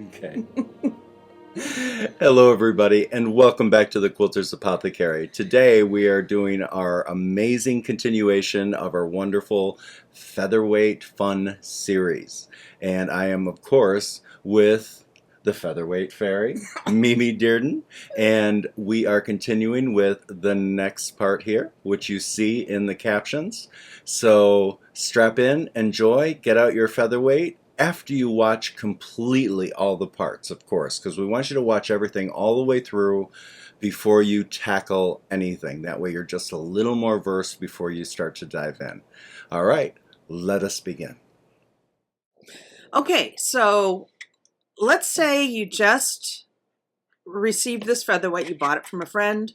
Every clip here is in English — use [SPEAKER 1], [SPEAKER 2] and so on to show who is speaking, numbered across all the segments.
[SPEAKER 1] Okay. Hello, everybody, and welcome back to the Quilter's Apothecary. Today we are doing our amazing continuation of our wonderful Featherweight Fun series. And I am, of course, with the Featherweight Fairy, Mimi Dearden, and we are continuing with the next part here, which you see in the captions. So strap in, enjoy, get out your featherweight, after you watch completely all the parts, of course, because we want you to watch everything all the way through before you tackle anything. That way you're just a little more versed before you start to dive in. All right, let us begin.
[SPEAKER 2] Okay, so let's say you just received this featherweight, you bought it from a friend,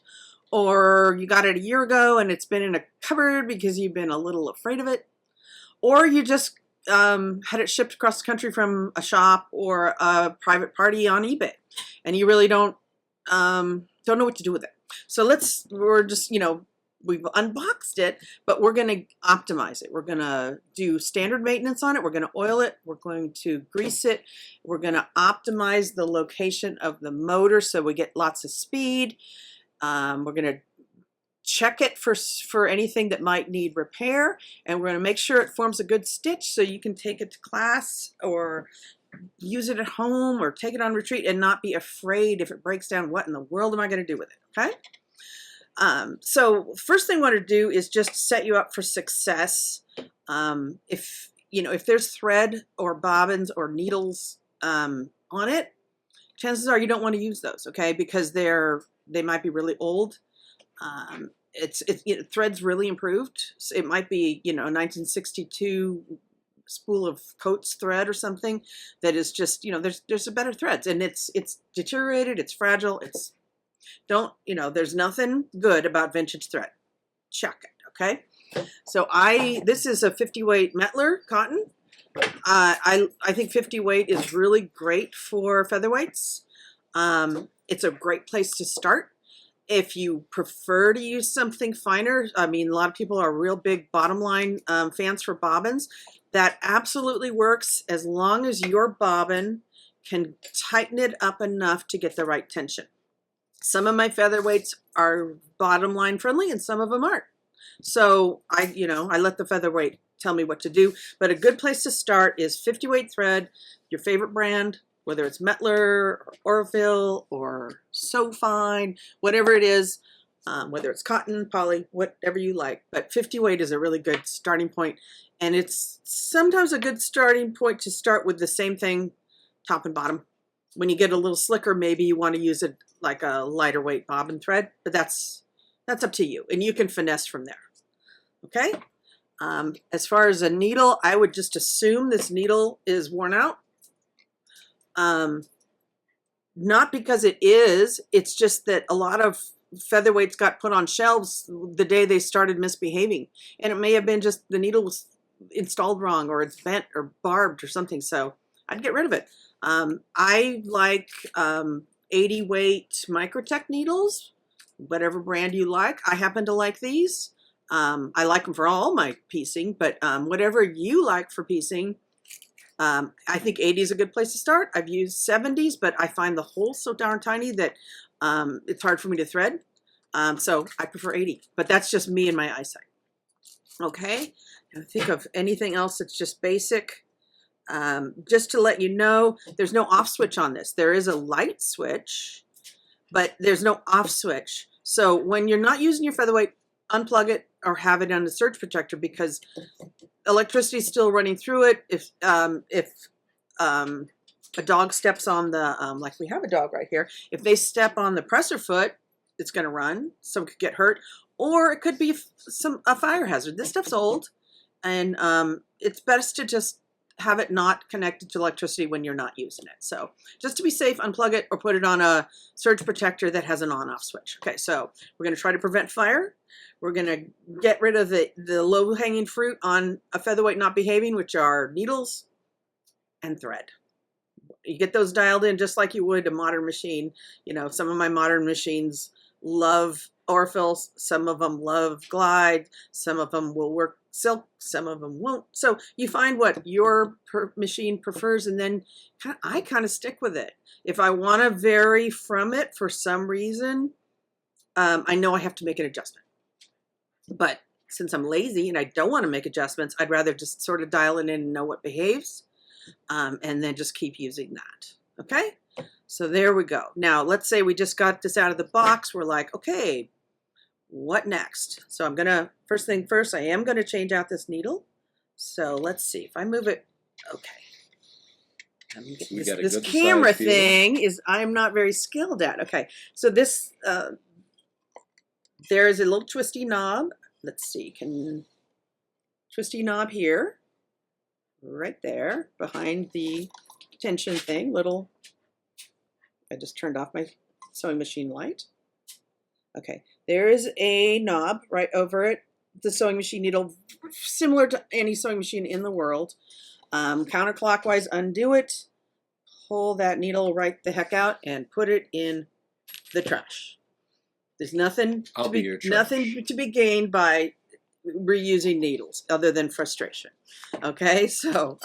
[SPEAKER 2] or you got it a year ago and it's been in a cupboard because you've been a little afraid of it, or you just had it shipped across the country from a shop or a private party on eBay, and you really don't know what to do with it. So we're just, we've unboxed it, but we're going to optimize it. We're going to do standard maintenance on it. We're going to oil it. We're going to grease it. We're going to optimize the location of the motor so we get lots of speed. We're going to check it for anything that might need repair, and we're going to make sure it forms a good stitch so you can take it to class or use it at home or take it on retreat and not be afraid if it breaks down. What in the world am I going to do with it? Okay. So first thing I want to do is just set you up for success. If there's thread or bobbins or needles on it, chances are you don't want to use those, okay? Because they might be really old. Thread's really improved. So it might be, 1962 spool of Coates thread or something that is just, there's a better threads, and it's deteriorated, it's fragile, there's nothing good about vintage thread. Check it, okay? So this is a 50 weight Metler cotton. I think 50 weight is really great for featherweights. It's a great place to start. If you prefer to use something finer, a lot of people are real big bottom line fans for bobbins. That absolutely works as long as your bobbin can tighten it up enough to get the right tension. Some of my featherweights are bottom line friendly and some of them aren't. So I let the featherweight tell me what to do. But a good place to start is 50 weight thread, your favorite brand, whether it's Metler or Orville or So Fine, whatever it is, whether it's cotton, poly, whatever you like. But 50 weight is a really good starting point. And it's sometimes a good starting point to start with the same thing, top and bottom. When you get a little slicker, maybe you want to use it like a lighter weight bobbin thread, but that's up to you, and you can finesse from there. Okay. As far as a needle, I would just assume this needle is worn out. Not because it is, it's just that a lot of featherweights got put on shelves the day they started misbehaving, and it may have been just the needle was installed wrong, or it's bent or barbed or something. So I'd get rid of it. I like 80 weight Microtech needles, whatever brand you like. I happen to like these. I like them for all my piecing, but whatever you like for piecing, I think 80 is a good place to start. I've used 70s, but I find the hole so darn tiny that it's hard for me to thread. So I prefer 80, but that's just me and my eyesight. Okay, and think of anything else that's just basic. Just to let you know, there's no off switch on this. There is a light switch, but there's no off switch. So when you're not using your featherweight, unplug it or have it on the surge protector, because electricity is still running through it. If a dog steps on the, like we have a dog right here, if they step on the presser foot, it's going to run. Some could get hurt, or it could be a fire hazard. This stuff's old, and it's best to just have it not connected to electricity when you're not using it. So just to be safe, unplug it or put it on a surge protector that has an on-off switch. Okay, so we're going to try to prevent fire. We're going to get rid of the low-hanging fruit on a featherweight not behaving, which are needles and thread. You get those dialed in just like you would a modern machine. Some of my modern machines love orphils, some of them love glide, some of them will work silk, some of them won't. So you find what your machine prefers, and then I kind of stick with it. If I want to vary from it for some reason, I know I have to make an adjustment. But since I'm lazy and I don't want to make adjustments, I'd rather just sort of dial it in and know what behaves, and then just keep using that. Okay? So there we go. Now, let's say we just got this out of the box. We're like, okay, what next? So I'm going to, first thing first, I am going to change out this needle. So let's see if I move it. Okay. This camera thing is, I'm not very skilled at. Okay. So this, there is a little twisty knob. Let's see, twisty knob here, right there, behind the tension thing, I just turned off my sewing machine light. Okay, there is a knob right over it, the sewing machine needle, similar to any sewing machine in the world. Counterclockwise, undo it, pull that needle right the heck out, and put it in the trash. There's nothing to be gained by reusing needles other than frustration. Okay, so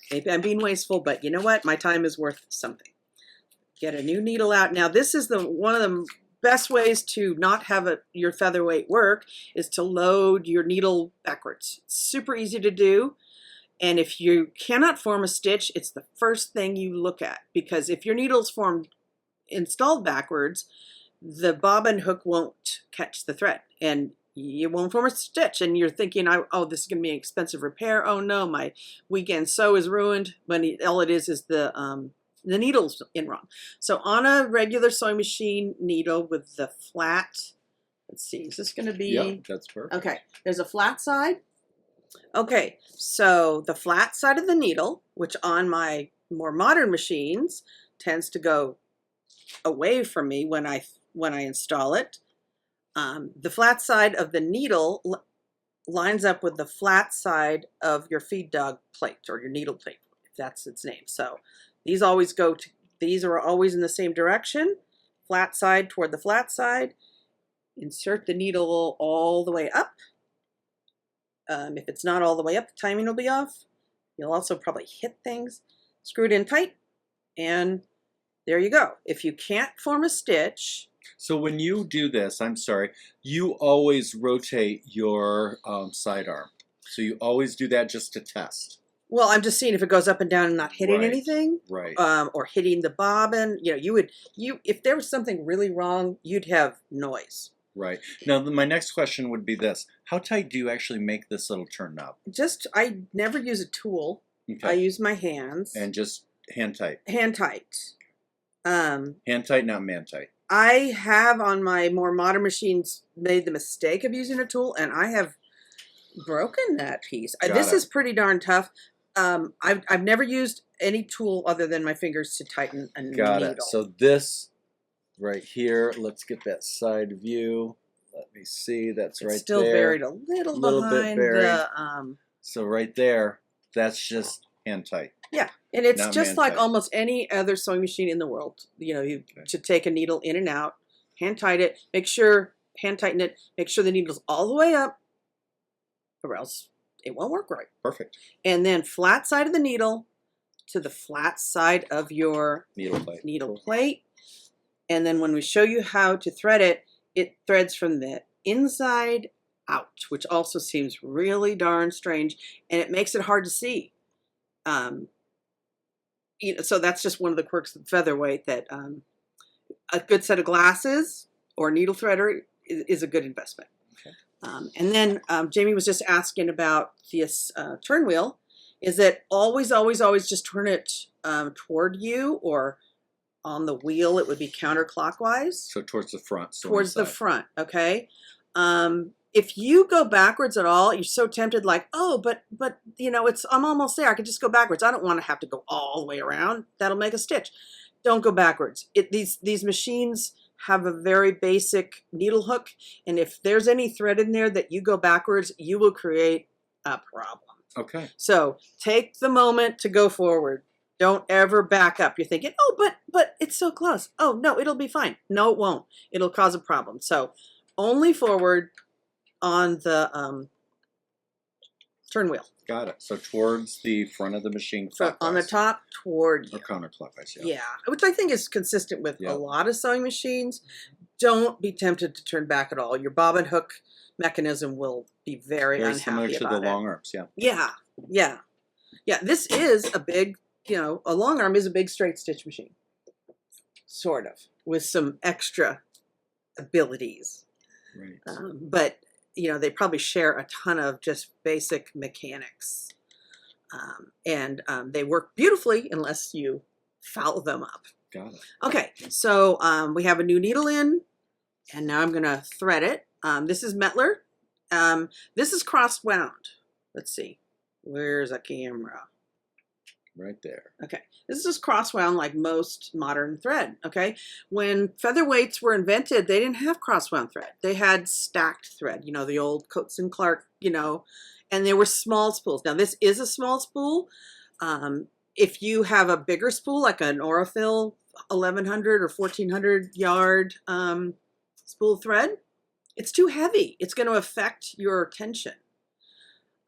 [SPEAKER 2] maybe I'm being wasteful, but you know what? My time is worth something. Get a new needle out. Now, this is one of the best ways to not have your featherweight work is to load your needle backwards. It's super easy to do. And if you cannot form a stitch, it's the first thing you look at, because if your needle's installed backwards, the bobbin hook won't catch the thread and you won't form a stitch, and you're thinking, oh, this is going to be an expensive repair. Oh no, my weekend sew is ruined. When all it is the needle's in wrong. So on a regular sewing machine needle with the flat, let's see, is this going to be?
[SPEAKER 1] Yeah, that's perfect.
[SPEAKER 2] Okay, there's a flat side. Okay, so the flat side of the needle, which on my more modern machines tends to go away from me when I install it. The flat side of the needle lines up with the flat side of your feed dog plate, or your needle plate, if that's its name. So these are always in the same direction, flat side toward the flat side. Insert the needle all the way up. If it's not all the way up, the timing will be off. You'll also probably hit things. Screw it in tight, and there you go. If you can't form a stitch.
[SPEAKER 1] So when you do this, I'm sorry, you always rotate your sidearm. So you always do that just to test.
[SPEAKER 2] Well, I'm just seeing if it goes up and down and not hitting anything,
[SPEAKER 1] right?
[SPEAKER 2] Or hitting the bobbin. You know, if there was something really wrong, you'd have noise.
[SPEAKER 1] Right. Now, my next question would be this: how tight do you actually make this little turn knob?
[SPEAKER 2] I never use a tool. Okay. I use my hands.
[SPEAKER 1] And just hand tight.
[SPEAKER 2] Hand tight.
[SPEAKER 1] Hand tight, not man tight.
[SPEAKER 2] I have on my more modern machines made the mistake of using a tool, and I have broken that piece. This is pretty darn tough. I've never used any tool other than my fingers to tighten a needle.
[SPEAKER 1] Got it. So this right here, let's get that side view. Let me see. That's right there.
[SPEAKER 2] Still buried a little behind
[SPEAKER 1] bit buried.
[SPEAKER 2] The.
[SPEAKER 1] So right there, that's just hand tight.
[SPEAKER 2] Yeah, and it's just like almost any other sewing machine in the world. You know, you should take a needle in and out, hand tighten it, hand tighten it, make sure the needle's all the way up, or else it won't work right.
[SPEAKER 1] Perfect.
[SPEAKER 2] And then flat side of the needle to the flat side of your needle plate. And then when we show you how to thread it, it threads from the inside out, which also seems really darn strange, and it makes it hard to see. You know, so that's just one of the quirks of featherweight, that a good set of glasses or needle threader is a good investment. Okay. And then Jamie was just asking about this turn wheel. Is it always just turn it toward you, or on the wheel it would be counterclockwise? So
[SPEAKER 1] towards the front.
[SPEAKER 2] Towards the front, okay. If you go backwards at all, you're so tempted, like, oh, but you know, I'm almost there. I could just go backwards. I don't want to have to go all the way around. That'll make a stitch. Don't go backwards. These machines have a very basic needle hook, and if there's any thread in there that you go backwards, you will create a problem.
[SPEAKER 1] Okay.
[SPEAKER 2] So take the moment to go forward. Don't ever back up. You're thinking, oh, but it's so close. Oh, no, it'll be fine. No, it won't. It'll cause a problem. So only forward on the turn wheel.
[SPEAKER 1] Got it. So towards the front of the machine,
[SPEAKER 2] So on the top toward you.
[SPEAKER 1] Or counterclockwise, yeah.
[SPEAKER 2] Yeah, which I think is consistent with a lot of sewing machines. Don't be tempted to turn back at all. Your bobbin hook mechanism will be very unhappy
[SPEAKER 1] similar to
[SPEAKER 2] about
[SPEAKER 1] the long arms, yeah.
[SPEAKER 2] Yeah, yeah. Yeah, this is a big, a long arm is a big straight stitch machine. Sort of, with some extra abilities.
[SPEAKER 1] Right.
[SPEAKER 2] But, they probably share a ton of just basic mechanics. And they work beautifully unless you foul them up.
[SPEAKER 1] Got it.
[SPEAKER 2] Okay, so we have a new needle in, and now I'm going to thread it. This is Metler. This is cross wound. Let's see. Where's a camera?
[SPEAKER 1] Right there. Okay.
[SPEAKER 2] This is just cross wound like most modern thread. Okay. When featherweights were invented, they didn't have cross wound thread. They had stacked thread, the old Coates and Clark, and they were small spools. Now this is a small spool. If you have a bigger spool, like an Aurifil 1100 or 1400 yard spool thread, it's too heavy. It's going to affect your tension.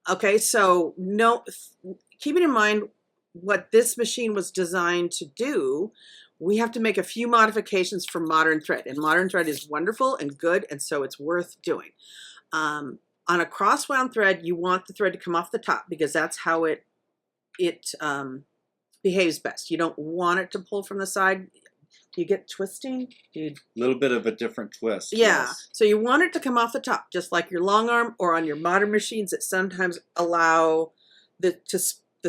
[SPEAKER 2] Okay, so keeping in mind what this machine was designed to do, we have to make a few modifications for modern thread. And modern thread is wonderful and good, and so it's worth doing. On a cross wound thread, you want the thread to come off the top because that's how it behaves best. You don't want it to pull from the side. You get twisting?
[SPEAKER 1] A little bit of a different twist.
[SPEAKER 2] Yeah.
[SPEAKER 1] Yes.
[SPEAKER 2] So you want it to come off the top, just like your long arm, or on your modern machines that sometimes allow the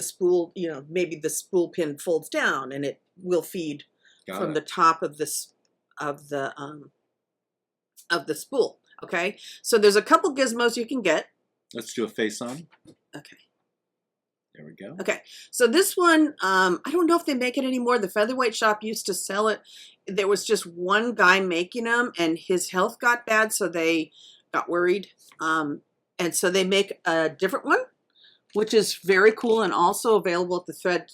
[SPEAKER 2] spool, maybe the spool pin folds down and it will feed from the top of the spool. Okay. So there's a couple gizmos you can get.
[SPEAKER 1] Let's do a face on.
[SPEAKER 2] Okay.
[SPEAKER 1] There we go.
[SPEAKER 2] Okay, so this one, I don't know if they make it anymore. The Featherweight Shop used to sell it. There was just one guy making them, and his health got bad, so they got worried. And so they make a different one, which is very cool and also available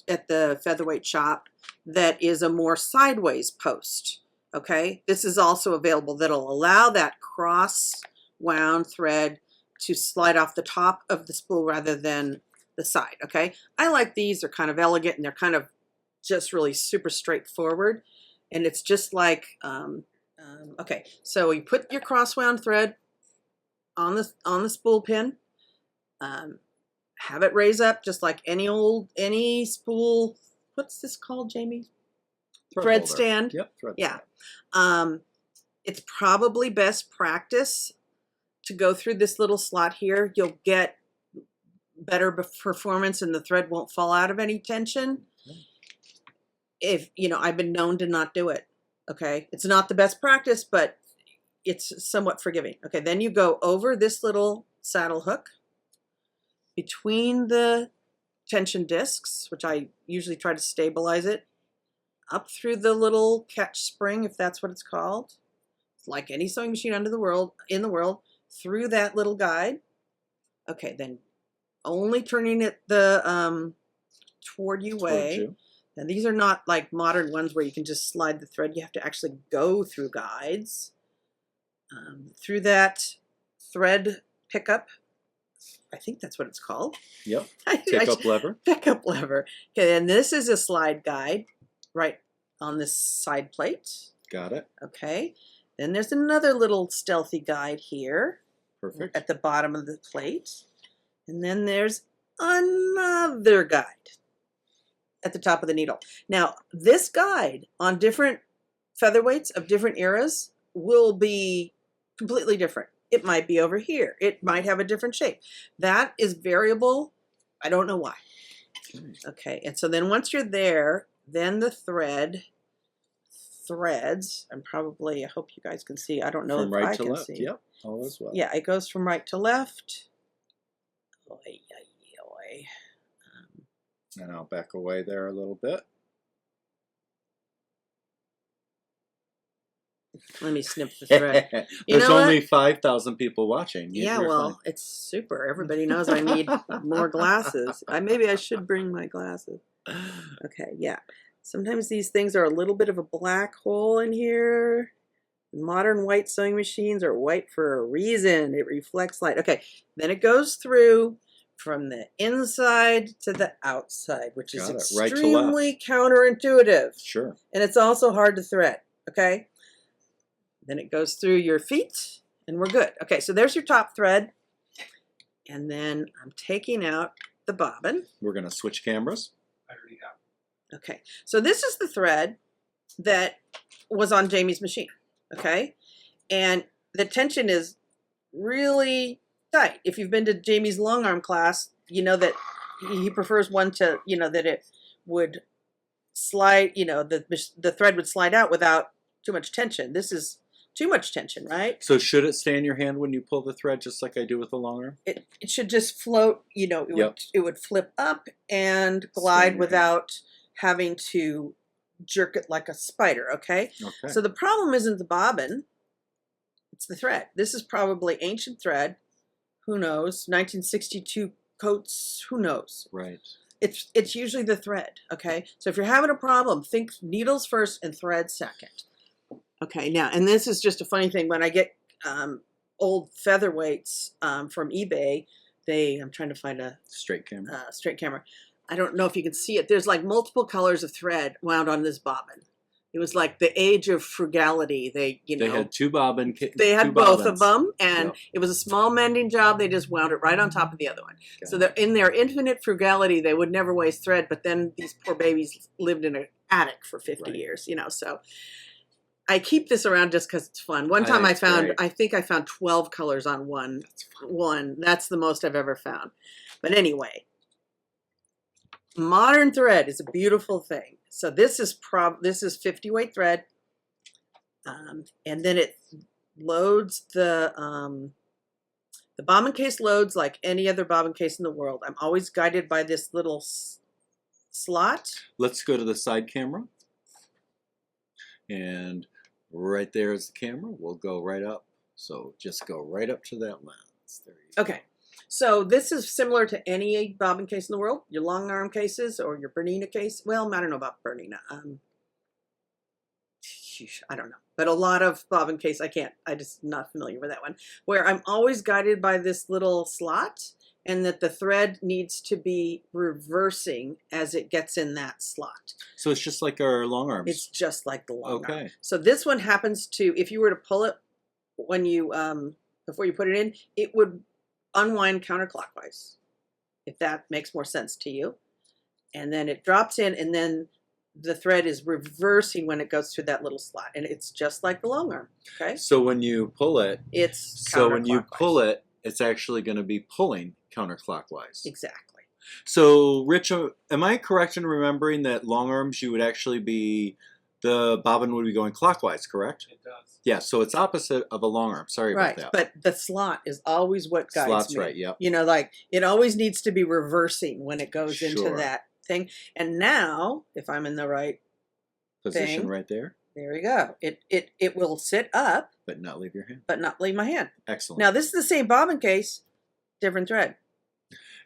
[SPEAKER 2] at the Featherweight Shop. That is a more sideways post. Okay, this is also available. That'll allow that cross wound thread to slide off the top of the spool rather than the side. Okay, I like these. They're kind of elegant and they're kind of just really super straightforward, and it's just like okay, so you put your cross wound thread on the spool pin, have it raise up just like any spool. What's this called, Jamie? Thread stand.
[SPEAKER 1] Yep. Thread
[SPEAKER 2] stand. It's probably best practice to go through this little slot here. You'll get better performance and the thread won't fall out of any tension. If I've been known to not do it. Okay, it's not the best practice, but it's somewhat forgiving. Okay, then you go over this little saddle hook between the tension discs, which I usually try to stabilize it, up through the little catch spring, if that's what it's called, like any sewing machine in the world, through that little guide. Okay, then only turning it toward you way. And these are not like modern ones where you can just slide the thread. You have to actually go through guides. Through that thread pickup. I think that's what it's called.
[SPEAKER 1] Yep. Pickup lever.
[SPEAKER 2] Pickup lever. Okay, and this is a slide guide right on this side plate.
[SPEAKER 1] Got it.
[SPEAKER 2] Okay. Then there's another little stealthy guide here.
[SPEAKER 1] Perfect.
[SPEAKER 2] At the bottom of the plate. And then there's another guide at the top of the needle. Now, this guide on different featherweights of different eras will be completely different. It might be over here. It might have a different shape. That is variable. I don't know why. Okay, and so then once you're there, then the threads, and probably, I hope you guys can see. I don't know
[SPEAKER 1] if I can see. Yep, all as well.
[SPEAKER 2] Yeah, it goes from right to left.
[SPEAKER 1] And I'll back away there a little bit.
[SPEAKER 2] Let me snip the thread.
[SPEAKER 1] There's only 5,000 people watching.
[SPEAKER 2] Yeah, well, it's super. Everybody knows I need more glasses. Maybe I should bring my glasses. Okay, yeah. Sometimes these things are a little bit of a black hole in here. Modern white sewing machines are white for a reason. It reflects light. Okay, then it goes through from the inside to the outside, which is
[SPEAKER 1] Got it. Right to left.
[SPEAKER 2] extremely counterintuitive.
[SPEAKER 1] Sure.
[SPEAKER 2] And it's also hard to thread, okay? Then it goes through your feet, and we're good. Okay, so there's your top thread. And then I'm taking out the bobbin.
[SPEAKER 1] We're going to switch cameras.
[SPEAKER 3] I already have.
[SPEAKER 2] Okay, so this is the thread that was on Jamie's machine, okay? And the tension is really tight. If you've been to Jamie's long arm class, you know that he prefers one to, you know, that it would slide, you know, the thread would slide out without too much tension. This is too much tension, right?
[SPEAKER 1] So should it stay in your hand when you pull the thread, just like I do with the long arm?
[SPEAKER 2] It should just float, you know, it would flip up and glide without having to jerk it like a spider, okay?
[SPEAKER 1] Okay.
[SPEAKER 2] So the problem isn't the bobbin, it's the thread. This is probably ancient thread, who knows, 1962 coats, who knows?
[SPEAKER 1] Right.
[SPEAKER 2] It's usually the thread, okay? So if you're having a problem, think needles first and thread second. Okay, now, and this is just a funny thing. When I get old featherweights from eBay, I'm trying to find a
[SPEAKER 1] straight camera.
[SPEAKER 2] Straight camera. I don't know if you can see it. There's like multiple colors of thread wound on this bobbin. It was like the age of frugality. They
[SPEAKER 1] had two bobbin.
[SPEAKER 2] They had both of them, and it was a small mending job. They just wound it right on top of the other one. So they're, in their infinite frugality, they would never waste thread. But then these poor babies lived in an attic for 50 years, you know. So I keep this around just because it's fun. One time I think I found 12 colors on one. That's the most I've ever found. But anyway, modern thread is a beautiful thing. So this is 50 weight thread, and then it loads the bobbin case loads like any other bobbin case in the world. I'm always guided by this little slot.
[SPEAKER 1] Let's go to the side camera, and right there is the camera. We'll go right up. So just go right up to that lens. There you go. Okay.
[SPEAKER 2] So this is similar to any bobbin case in the world, your long arm cases or your Bernina case. Well, I don't know about Bernina. I don't know. But a lot of bobbin case, I'm just not familiar with that one, where I'm always guided by this little slot and that the thread needs to be reversing as it gets in that slot.
[SPEAKER 1] So it's just like our long arms.
[SPEAKER 2] It's just like the long arm.
[SPEAKER 1] Okay.
[SPEAKER 2] So this one happens to, if you were to pull it when you, before you put it in, it would unwind counterclockwise, if that makes more sense to you. And then it drops in, and then the thread is reversing when it goes through that little slot, and it's just like the long arm. Okay.
[SPEAKER 1] So when you pull it, it's actually going to be pulling counterclockwise.
[SPEAKER 2] Exactly.
[SPEAKER 1] So Rich, am I correct in remembering that long arms you would actually be, the bobbin would be going clockwise, correct?
[SPEAKER 3] It does.
[SPEAKER 1] Yeah, so it's opposite of a long arm. Sorry about that.
[SPEAKER 2] But the slot is always what guides
[SPEAKER 1] Slot's
[SPEAKER 2] me.
[SPEAKER 1] right, yep.
[SPEAKER 2] You know, like it always needs to be reversing when it goes into that thing. And now, if I'm in the right
[SPEAKER 1] position right there.
[SPEAKER 2] There we go. It will sit up.
[SPEAKER 1] But not leave your hand.
[SPEAKER 2] But not leave my hand.
[SPEAKER 1] Excellent.
[SPEAKER 2] Now this is the same bobbin case, different thread.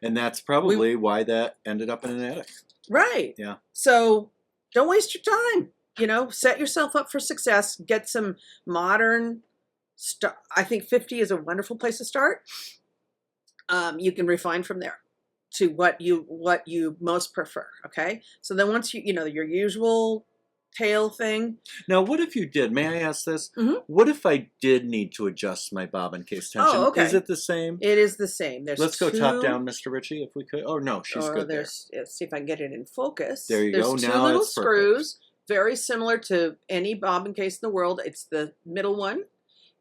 [SPEAKER 1] And that's probably why that ended up in an attic.
[SPEAKER 2] Right.
[SPEAKER 1] Yeah.
[SPEAKER 2] So don't waste your time. You know, set yourself up for success. Get some modern stuff. I think 50 is a wonderful place to start. You can refine from there to what you most prefer. Okay. So then once you know your usual tail thing.
[SPEAKER 1] Now, what if you did? May I ask this?
[SPEAKER 2] Mm-hmm.
[SPEAKER 1] What if I did need to adjust my bobbin case tension?
[SPEAKER 2] Oh, okay.
[SPEAKER 1] Is it the same?
[SPEAKER 2] It is the same.
[SPEAKER 1] Let's go top down, Mr. Ritchie, if we could. Oh no, she's good there.
[SPEAKER 2] Let's see if I can get it in focus.
[SPEAKER 1] There you go.
[SPEAKER 2] There's two
[SPEAKER 1] now
[SPEAKER 2] little
[SPEAKER 1] it's
[SPEAKER 2] screws. Very similar to any bobbin case in the world. It's the middle one.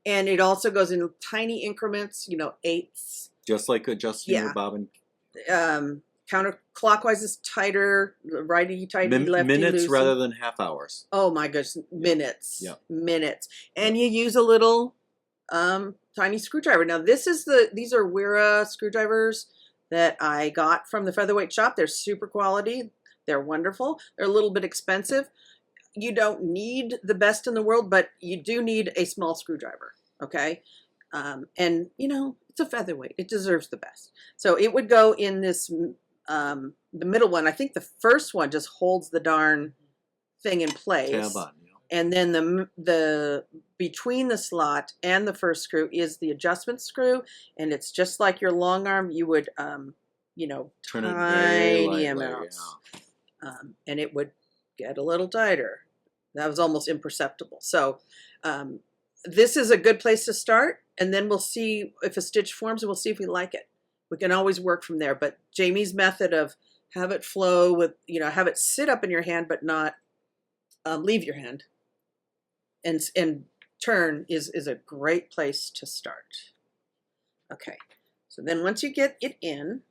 [SPEAKER 2] And it also goes in tiny increments, you know, eighths.
[SPEAKER 1] Just like adjusting your bobbin.
[SPEAKER 2] Counterclockwise is tighter, righty tighty, lefty
[SPEAKER 1] minutes
[SPEAKER 2] loosey.
[SPEAKER 1] rather than half hours.
[SPEAKER 2] Oh my goodness, minutes.
[SPEAKER 1] Yeah.
[SPEAKER 2] Minutes. And you use a little tiny screwdriver. Now these are Wera screwdrivers that I got from the Featherweight Shop. They're super quality. They're wonderful. They're a little bit expensive. You don't need the best in the world, but you do need a small screwdriver, okay? And, you know, it's a featherweight. It deserves the best. So it would go in this, the middle one. I think the first one just holds the darn thing in place.
[SPEAKER 1] Tab on,
[SPEAKER 2] And then the between the slot and the first screw is the adjustment screw, and it's just like your long arm. You would, you know,
[SPEAKER 1] Turn it very
[SPEAKER 2] tiny
[SPEAKER 1] lightly,
[SPEAKER 2] amounts, and it would get a little tighter. That was almost imperceptible. So this is a good place to start, and then we'll see if a stitch forms, and we'll see if we like it. We can always work from there. But Jamie's method of have it flow with, you know, have it sit up in your hand but not leave your hand and turn is a great place to start. Okay, so then once you get it in,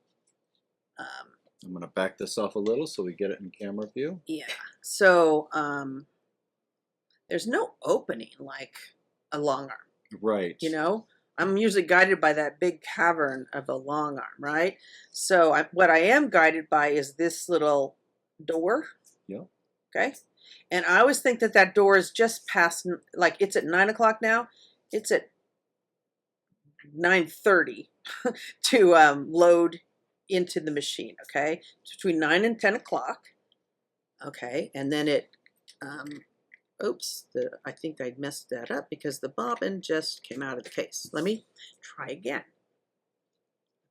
[SPEAKER 1] I'm going to back this off a little so we get it in camera view.
[SPEAKER 2] yeah, so there's no opening like a long arm.
[SPEAKER 1] Right.
[SPEAKER 2] You know, I'm usually guided by that big cavern of a long arm, right? So what I am guided by is this little door.
[SPEAKER 1] Yeah.
[SPEAKER 2] Okay. And I always think that that door is just past, like it's at 9 o'clock now. It's at 9:30 to load into the machine. Okay. It's between 9 and 10 o'clock. Okay. And then it, oops, I think I messed that up because the bobbin just came out of the case. Let me try again.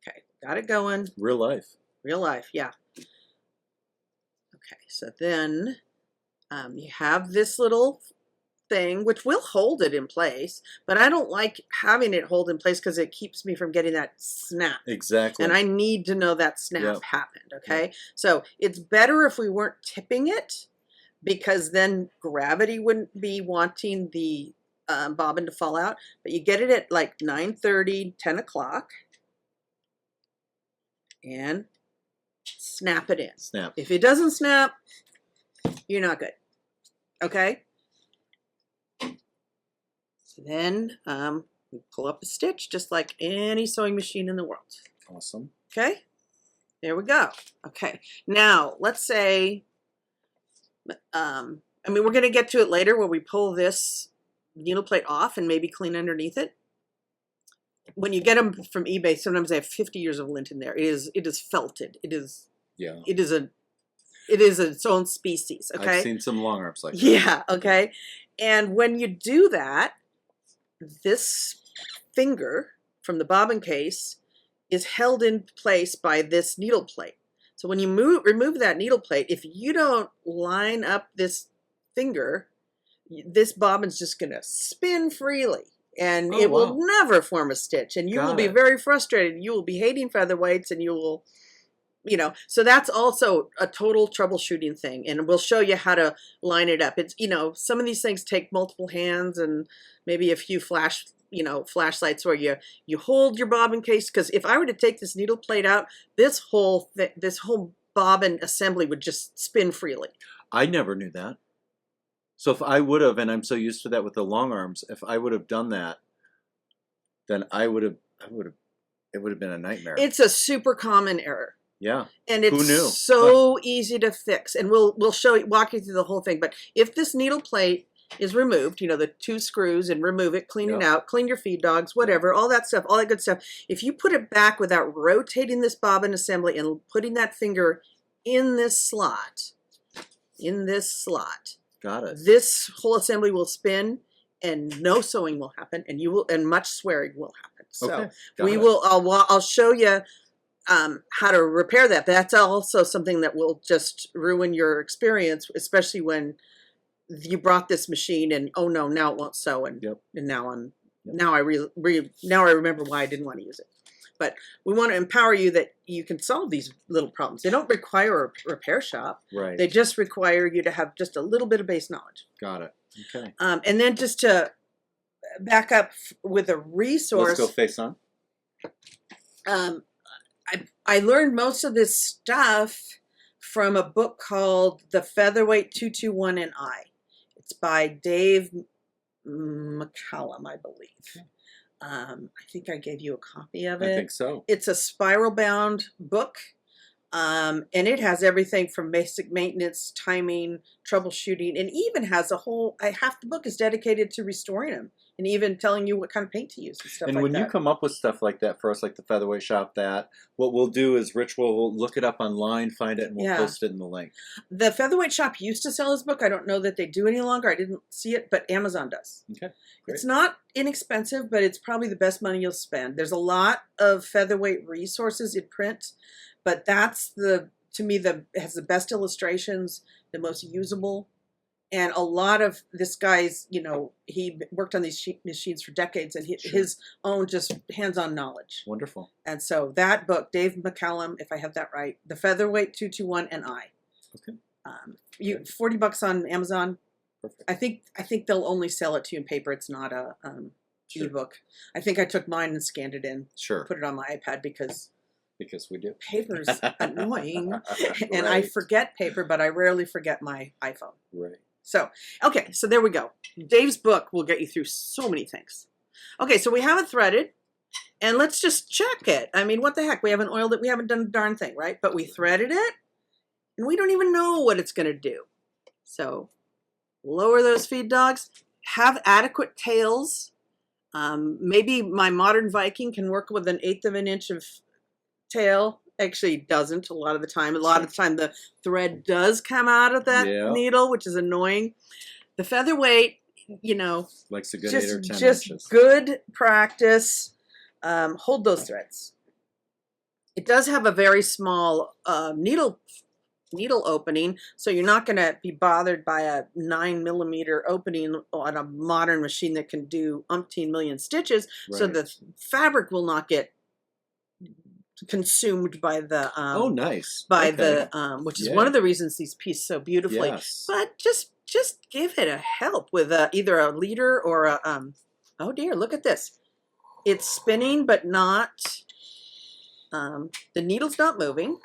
[SPEAKER 2] Okay, got it going.
[SPEAKER 1] Real life.
[SPEAKER 2] Real life, yeah. Okay, so then you have this little thing, which will hold it in place, but I don't like having it hold in place because it keeps me from getting that snap.
[SPEAKER 1] Exactly.
[SPEAKER 2] And I need to know that snap
[SPEAKER 1] Yep.
[SPEAKER 2] happened, okay? So it's better if we weren't tipping it, because then gravity wouldn't be wanting the bobbin to fall out. But you get it at like 9:30, 10 o'clock, and snap it in.
[SPEAKER 1] Snap.
[SPEAKER 2] If it doesn't snap, you're not good. Okay? So then we pull up a stitch just like any sewing machine in the world.
[SPEAKER 1] Awesome.
[SPEAKER 2] Okay? There we go. Okay. Now, let's say, I mean, we're going to get to it later where we pull this needle plate off and maybe clean underneath it. When you get them from eBay, sometimes they have 50 years of lint in there. It is felted. It is its own species. Okay.
[SPEAKER 1] I've seen some long arms like that.
[SPEAKER 2] Yeah. Okay. And when you do that, this finger from the bobbin case is held in place by this needle plate. So when you remove that needle plate, if you don't line up this finger, this bobbin's just going to spin freely, and it will never form a stitch, and you will be very frustrated. You will be hating featherweights, and you will, you know, so that's also a total troubleshooting thing, and we'll show you how to line it up. It's, you know, some of these things take multiple hands and maybe a few flashlights where you hold your bobbin case, because if I were to take this needle plate out, this whole bobbin assembly would just spin freely.
[SPEAKER 1] I never knew that. So if I would have, and I'm so used to that with the long arms, if I would have done that, then it would have been a nightmare.
[SPEAKER 2] It's a super common error.
[SPEAKER 1] Yeah.
[SPEAKER 2] And it's
[SPEAKER 1] Who knew?
[SPEAKER 2] so easy to fix. And we'll walk you through the whole thing. But if this needle plate is removed, you know, the 2 screws, and remove it, clean it out, clean your feed dogs, whatever, all that stuff, all that good stuff. If you put it back without rotating this bobbin assembly and putting that finger in this slot,
[SPEAKER 1] Got it.
[SPEAKER 2] this whole assembly will spin, and no sewing will happen, and much swearing will happen. So I'll show you how to repair that. That's also something that will just ruin your experience, especially when you brought this machine and, oh no, now it won't sew, and now I remember why I didn't want to use it. But we want to empower you that you can solve these little problems. They don't require a repair shop.
[SPEAKER 1] Right.
[SPEAKER 2] They just require you to have just a little bit of base knowledge.
[SPEAKER 1] Got it. Okay.
[SPEAKER 2] And then just to back up with a resource.
[SPEAKER 1] Let's go face on.
[SPEAKER 2] I learned most of this stuff from a book called The Featherweight 221 and I. It's by Dave McCallum, I believe. I think I gave you a copy of it.
[SPEAKER 1] I think so.
[SPEAKER 2] It's a spiral bound book, and it has everything from basic maintenance, timing, troubleshooting, and even has a whole, half the book is dedicated to restoring them and even telling you what kind of paint to use and stuff
[SPEAKER 1] And
[SPEAKER 2] like
[SPEAKER 1] when
[SPEAKER 2] that.
[SPEAKER 1] you come up with stuff like that for us, like the Featherweight Shop, what we'll do is Rich will look it up online, find it, and we'll
[SPEAKER 2] Yeah.
[SPEAKER 1] post it in the link.
[SPEAKER 2] The Featherweight Shop used to sell his book. I don't know that they do any longer. I didn't see it, but Amazon does.
[SPEAKER 1] Okay, great.
[SPEAKER 2] It's not inexpensive, but it's probably the best money you'll spend. There's a lot of featherweight resources in print, but that's to me, has the best illustrations, the most usable, and a lot of this guy's, he worked on these machines for decades, and his own just hands-on knowledge.
[SPEAKER 1] Wonderful.
[SPEAKER 2] And so that book, Dave McCallum, if I have that right, The Featherweight 221 and I.
[SPEAKER 1] Okay.
[SPEAKER 2] $40 on Amazon.
[SPEAKER 1] Perfect.
[SPEAKER 2] I think they'll only sell it to you in paper. It's not a ebook. I think I took mine and scanned it in.
[SPEAKER 1] Sure.
[SPEAKER 2] Put it on my iPad because
[SPEAKER 1] we do.
[SPEAKER 2] paper's annoying, and I
[SPEAKER 1] Right.
[SPEAKER 2] forget paper, but I rarely forget my iPhone.
[SPEAKER 1] Right.
[SPEAKER 2] So, okay, so there we go. Dave's book will get you through so many things. Okay, so we have it threaded, and let's just check it. I mean, what the heck? We haven't oiled it. We haven't done a darn thing, right? But we threaded it, and we don't even know what it's going to do. So, lower those feed dogs. Have adequate tails. Maybe my modern Viking can work with 1/8 of an inch of tail. Actually doesn't a lot of the time. A lot of the time the thread does come out of that needle, which is annoying. The Featherweight,
[SPEAKER 1] likes a good 8 or 10
[SPEAKER 2] just
[SPEAKER 1] inches.
[SPEAKER 2] good practice. Hold those threads. It does have a very small needle opening, so you're not going to be bothered by a 9mm opening on a modern machine that can do umpteen million stitches.
[SPEAKER 1] Right.
[SPEAKER 2] So the fabric will not get consumed by the
[SPEAKER 1] nice.
[SPEAKER 2] the which is one of the reasons these piece so beautifully.
[SPEAKER 1] Yes.
[SPEAKER 2] But just give it a help with either a leader or a oh dear, look at this. It's spinning but not the needle's not moving.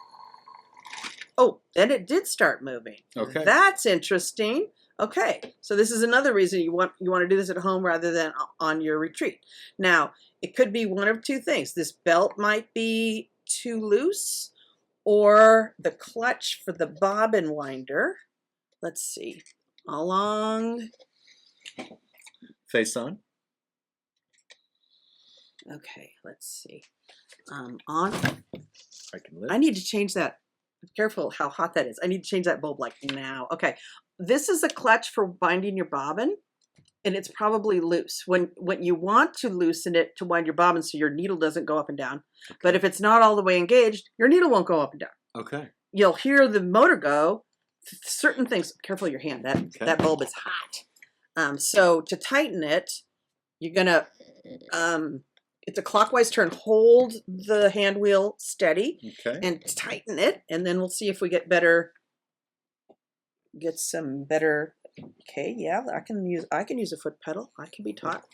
[SPEAKER 2] Oh, then it did start moving.
[SPEAKER 1] Okay.
[SPEAKER 2] That's interesting. Okay, so this is another reason you want to do this at home rather than on your retreat. Now, it could be one of two things. This belt might be too loose, or the clutch for the bobbin winder. Let's see. Along.
[SPEAKER 1] Face on.
[SPEAKER 2] Okay, let's see. On. I need to change that. Be careful how hot that is. I need to change that bulb like now. Okay, this is a clutch for binding your bobbin, and it's probably loose. When you want to loosen it to wind your bobbin so your needle doesn't go up and down. Okay. But if it's not all the way engaged, your needle won't go up and down.
[SPEAKER 1] Okay.
[SPEAKER 2] You'll hear the motor go. Certain things. Careful your hand. That bulb is hot. So to tighten it, you're gonna. It's a clockwise turn. Hold the hand wheel steady and tighten it, and then we'll see if we get some better. Okay, yeah, I can use a foot pedal. I can be taught.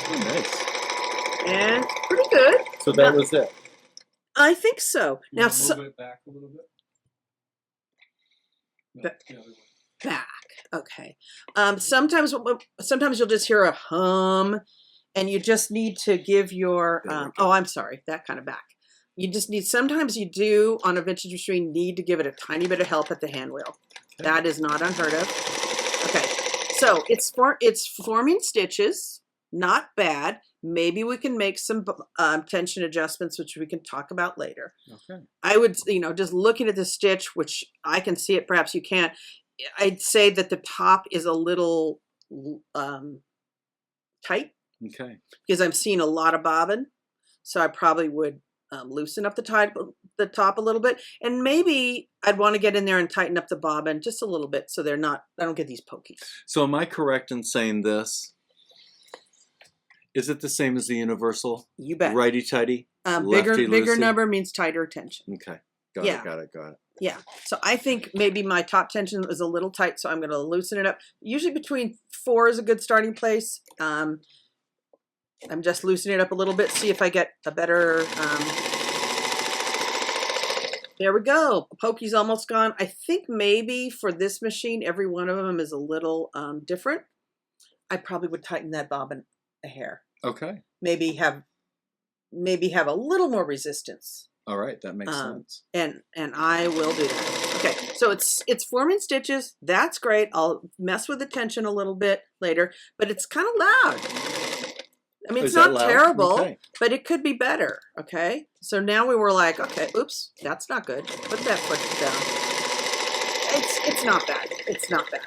[SPEAKER 1] Oh, nice.
[SPEAKER 2] And it's pretty good.
[SPEAKER 1] So that was it.
[SPEAKER 2] I think so. Now,
[SPEAKER 3] move it back a little bit. No, the other way.
[SPEAKER 2] Back. Okay. Sometimes you'll just hear a hum. And you just need to give your, I'm sorry, that kind of back. You just need, sometimes you do on a vintage machine need to give it a tiny bit of help at the hand wheel. Okay. That is not unheard of. Okay, so it's forming stitches, not bad. Maybe we can make some tension adjustments, which we can talk about later. Okay. I would, just looking at the stitch, which I can see it, perhaps you can't, I'd say that the top is a little tight.
[SPEAKER 1] Okay.
[SPEAKER 2] Because I'm seeing a lot of bobbin, so I probably would loosen up the top a little bit, and maybe I'd want to get in there and tighten up the bobbin just a little bit so I don't get these pokies.
[SPEAKER 1] So am I correct in saying this? Is it the same as the universal?
[SPEAKER 2] You bet.
[SPEAKER 1] Righty tighty.
[SPEAKER 2] Bigger number means tighter tension.
[SPEAKER 1] Okay. Got it.
[SPEAKER 2] Yeah. So I think maybe my top tension is a little tight, so I'm going to loosen it up. Usually between 4 is a good starting place. I'm just loosening it up a little bit, see if I get a better, there we go. Pokey's almost gone. I think maybe for this machine, every one of them is a little different. I probably would tighten that bobbin a hair.
[SPEAKER 1] Okay.
[SPEAKER 2] Maybe have a little more resistance.
[SPEAKER 1] All right, that makes sense.
[SPEAKER 2] And I will do that. Okay, so it's forming stitches. That's great. I'll mess with the tension a little bit later, but it's kind of loud. I mean, it's
[SPEAKER 1] Is that
[SPEAKER 2] not
[SPEAKER 1] loud?
[SPEAKER 2] terrible,
[SPEAKER 1] Okay.
[SPEAKER 2] but it could be better. Okay, so now we were like, okay, oops, that's not good. Put that foot down. It's not bad. It's not bad.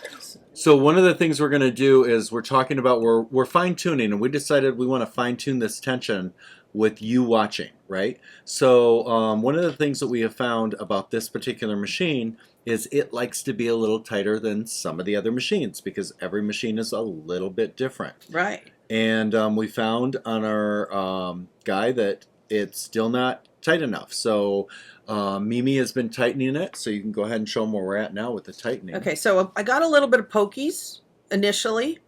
[SPEAKER 1] So one of the things we're going to do is we're talking about we're fine tuning, and we decided we want to fine tune this tension with you watching, right? So one of the things that we have found about this particular machine is it likes to be a little tighter than some of the other machines because every machine is a little bit different.
[SPEAKER 2] Right.
[SPEAKER 1] And we found on our guy that it's still not tight enough. So Mimi has been tightening it. So you can go ahead and show them where we're at now with the tightening.
[SPEAKER 2] Okay, so I got a little bit of pokies initially.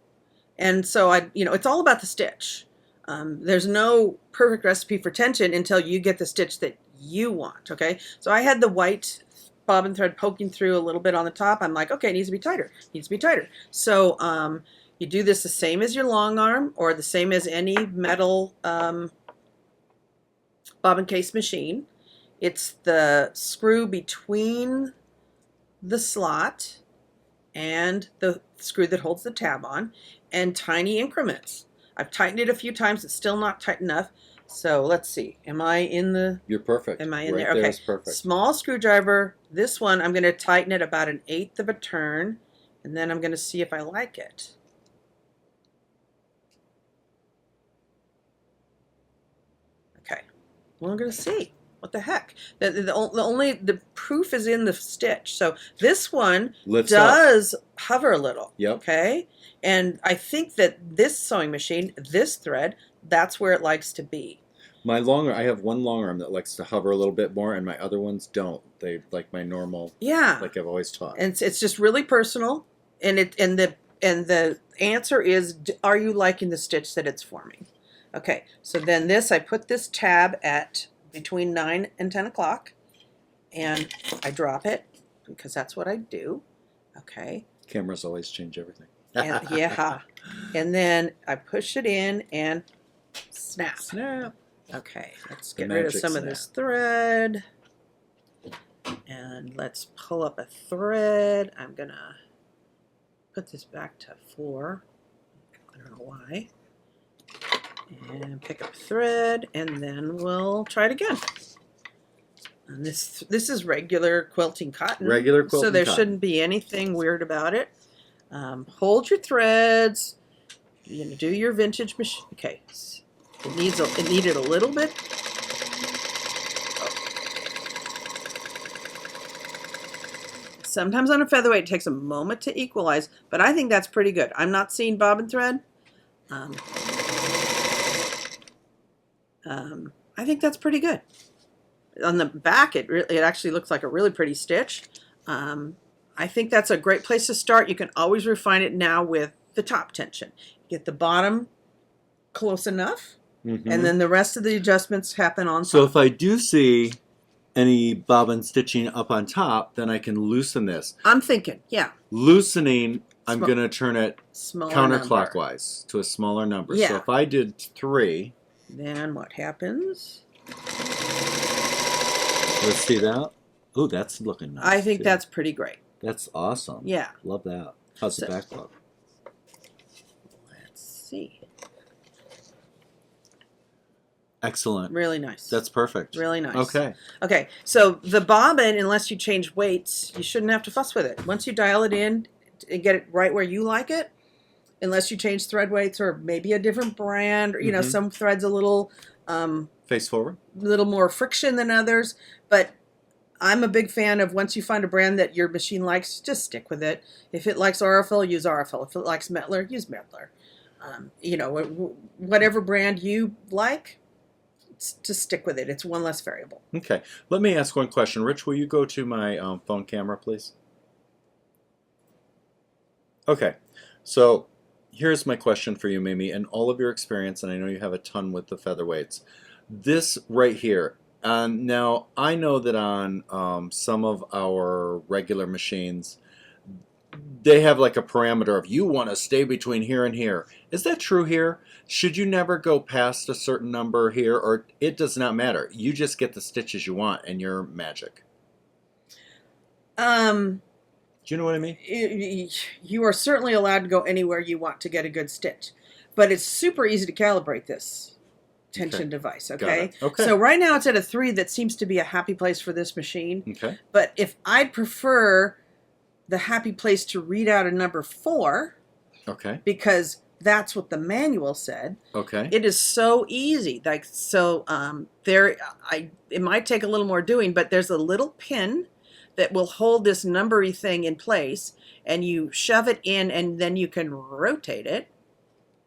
[SPEAKER 2] And so it's all about the stitch. There's no perfect recipe for tension until you get the stitch that you want, okay? So I had the white bobbin thread poking through a little bit on the top. I'm like, okay, it needs to be tighter. It needs to be tighter. So you do this the same as your long arm or the same as any metal bobbin case machine. It's the screw between the slot and the screw that holds the tab on, and tiny increments. I've tightened it a few times. It's still not tight enough. So let's see. Am I in the...
[SPEAKER 1] You're perfect.
[SPEAKER 2] Am I in
[SPEAKER 1] right
[SPEAKER 2] there? Okay.
[SPEAKER 1] Is perfect.
[SPEAKER 2] Small screwdriver. This one, I'm going to tighten it about 1/8 of a turn, and then I'm going to see if I like it. Okay. Well, I'm going to see. What the heck? The proof is in the stitch. So this one
[SPEAKER 1] Lifts
[SPEAKER 2] does hover a little.
[SPEAKER 1] Yep.
[SPEAKER 2] Okay. And I think that this sewing machine, this thread, that's where it likes to be.
[SPEAKER 1] I have one long arm that likes to hover a little bit more, and my other ones don't. They like my normal.
[SPEAKER 2] Yeah.
[SPEAKER 1] Like I've always taught.
[SPEAKER 2] And it's just really personal. And the answer is, are you liking the stitch that it's forming? Okay. So then this, I put this tab at between 9 and 10 o'clock, and I drop it because that's what I do. Okay.
[SPEAKER 1] Cameras always change everything.
[SPEAKER 2] And, yeah. And then I push it in and snap.
[SPEAKER 1] Snap.
[SPEAKER 2] Okay, let's
[SPEAKER 1] The
[SPEAKER 2] get rid of
[SPEAKER 1] magic
[SPEAKER 2] some of this thread. And let's pull up a thread. I'm going to put this back to 4. I don't know why. And pick up a thread, and then we'll try it again. And this is regular quilting cotton.
[SPEAKER 1] Regular quilting
[SPEAKER 2] so there
[SPEAKER 1] cotton.
[SPEAKER 2] shouldn't be anything weird about it. Hold your threads. Do your vintage machine. Okay, it needed a little bit. Sometimes on a featherweight it takes a moment to equalize, but I think that's pretty good. I'm not seeing bobbin thread. I think that's pretty good. On the back, it actually looks like a really pretty stitch. I think that's a great place to start. You can always refine it now with the top tension. Get the bottom close enough, and then the rest of the adjustments happen on top.
[SPEAKER 1] So if I do see any bobbin stitching up on top, then I can loosen this.
[SPEAKER 2] I'm thinking, yeah.
[SPEAKER 1] Loosening, I'm going to turn it
[SPEAKER 2] Smaller
[SPEAKER 1] counterclockwise to a smaller number.
[SPEAKER 2] Yeah.
[SPEAKER 1] So if I did 3,
[SPEAKER 2] then what happens?
[SPEAKER 1] let's see that. Oh, that's looking nice.
[SPEAKER 2] I think
[SPEAKER 1] too.
[SPEAKER 2] that's pretty great.
[SPEAKER 1] That's awesome.
[SPEAKER 2] Yeah.
[SPEAKER 1] Love that. How's the
[SPEAKER 2] So-
[SPEAKER 1] back look?
[SPEAKER 2] Let's see.
[SPEAKER 1] Excellent.
[SPEAKER 2] Really nice.
[SPEAKER 1] That's perfect.
[SPEAKER 2] really nice.
[SPEAKER 1] Okay.
[SPEAKER 2] Okay, so the bobbin, unless you change weights, you shouldn't have to fuss with it. Once you dial it in and get it right where you like it, unless you change thread weights or maybe a different brand, or, some threads a little
[SPEAKER 1] Face forward.
[SPEAKER 2] little more friction than others. But I'm a big fan of once you find a brand that your machine likes, just stick with it. If it likes Aurifil, use Aurifil. If it likes Mettler, use Mettler. Whatever brand you like, just stick with it. It's one less variable.
[SPEAKER 1] Okay. Let me ask one question. Rich, will you go to my phone camera, please? Okay. So here's my question for you, Mimi. In all of your experience, and I know you have a ton with the featherweights, this right here, now I know that on some of our regular machines, they have like a parameter of you want to stay between here and here. Is that true here? Should you never go past a certain number here, or it does not matter? You just get the stitches you want and you're magic. Do you know what I mean?
[SPEAKER 2] You are certainly allowed to go anywhere you want to get a good stitch, but it's super easy to calibrate this tension device.
[SPEAKER 1] Got
[SPEAKER 2] Okay.
[SPEAKER 1] it. Okay.
[SPEAKER 2] So right now it's at a 3. That seems to be a happy place for this machine.
[SPEAKER 1] Okay.
[SPEAKER 2] But if I'd prefer the happy place to read out a number 4,
[SPEAKER 1] Okay.
[SPEAKER 2] because that's what the manual said.
[SPEAKER 1] Okay.
[SPEAKER 2] It is so easy. Like so, it might take a little more doing, but there's a little pin that will hold this numbery thing in place, and you shove it in, and then you can rotate it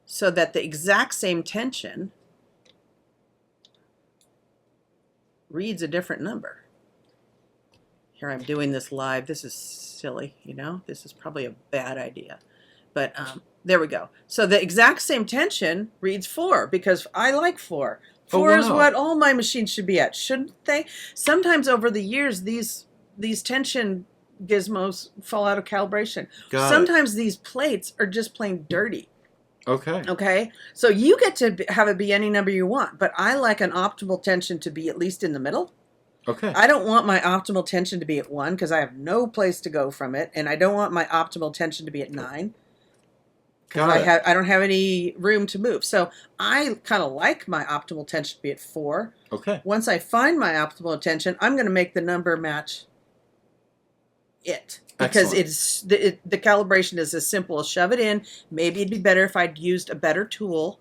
[SPEAKER 2] so that the exact same tension reads a different number. Here I'm doing this live. This is silly, you know? This is probably a bad idea. But there we go. So the exact same tension reads 4 because I like 4. 4 is what all my machines should be at, shouldn't they? Sometimes over the years, these tension gizmos fall out of calibration. Sometimes these plates are just plain dirty.
[SPEAKER 1] Okay.
[SPEAKER 2] Okay. So you get to have it be any number you want, but I like an optimal tension to be at least in the middle.
[SPEAKER 1] Okay.
[SPEAKER 2] I don't want my optimal tension to be at 1 because I have no place to go from it, and I don't want my optimal tension to be at 9 because I don't have any room to move. So I kind of like my optimal tension to be at 4.
[SPEAKER 1] Okay.
[SPEAKER 2] Once I find my optimal tension, I'm going to make the number match it, because the calibration is as simple as shove it in. Maybe it'd be better if I'd used a better tool,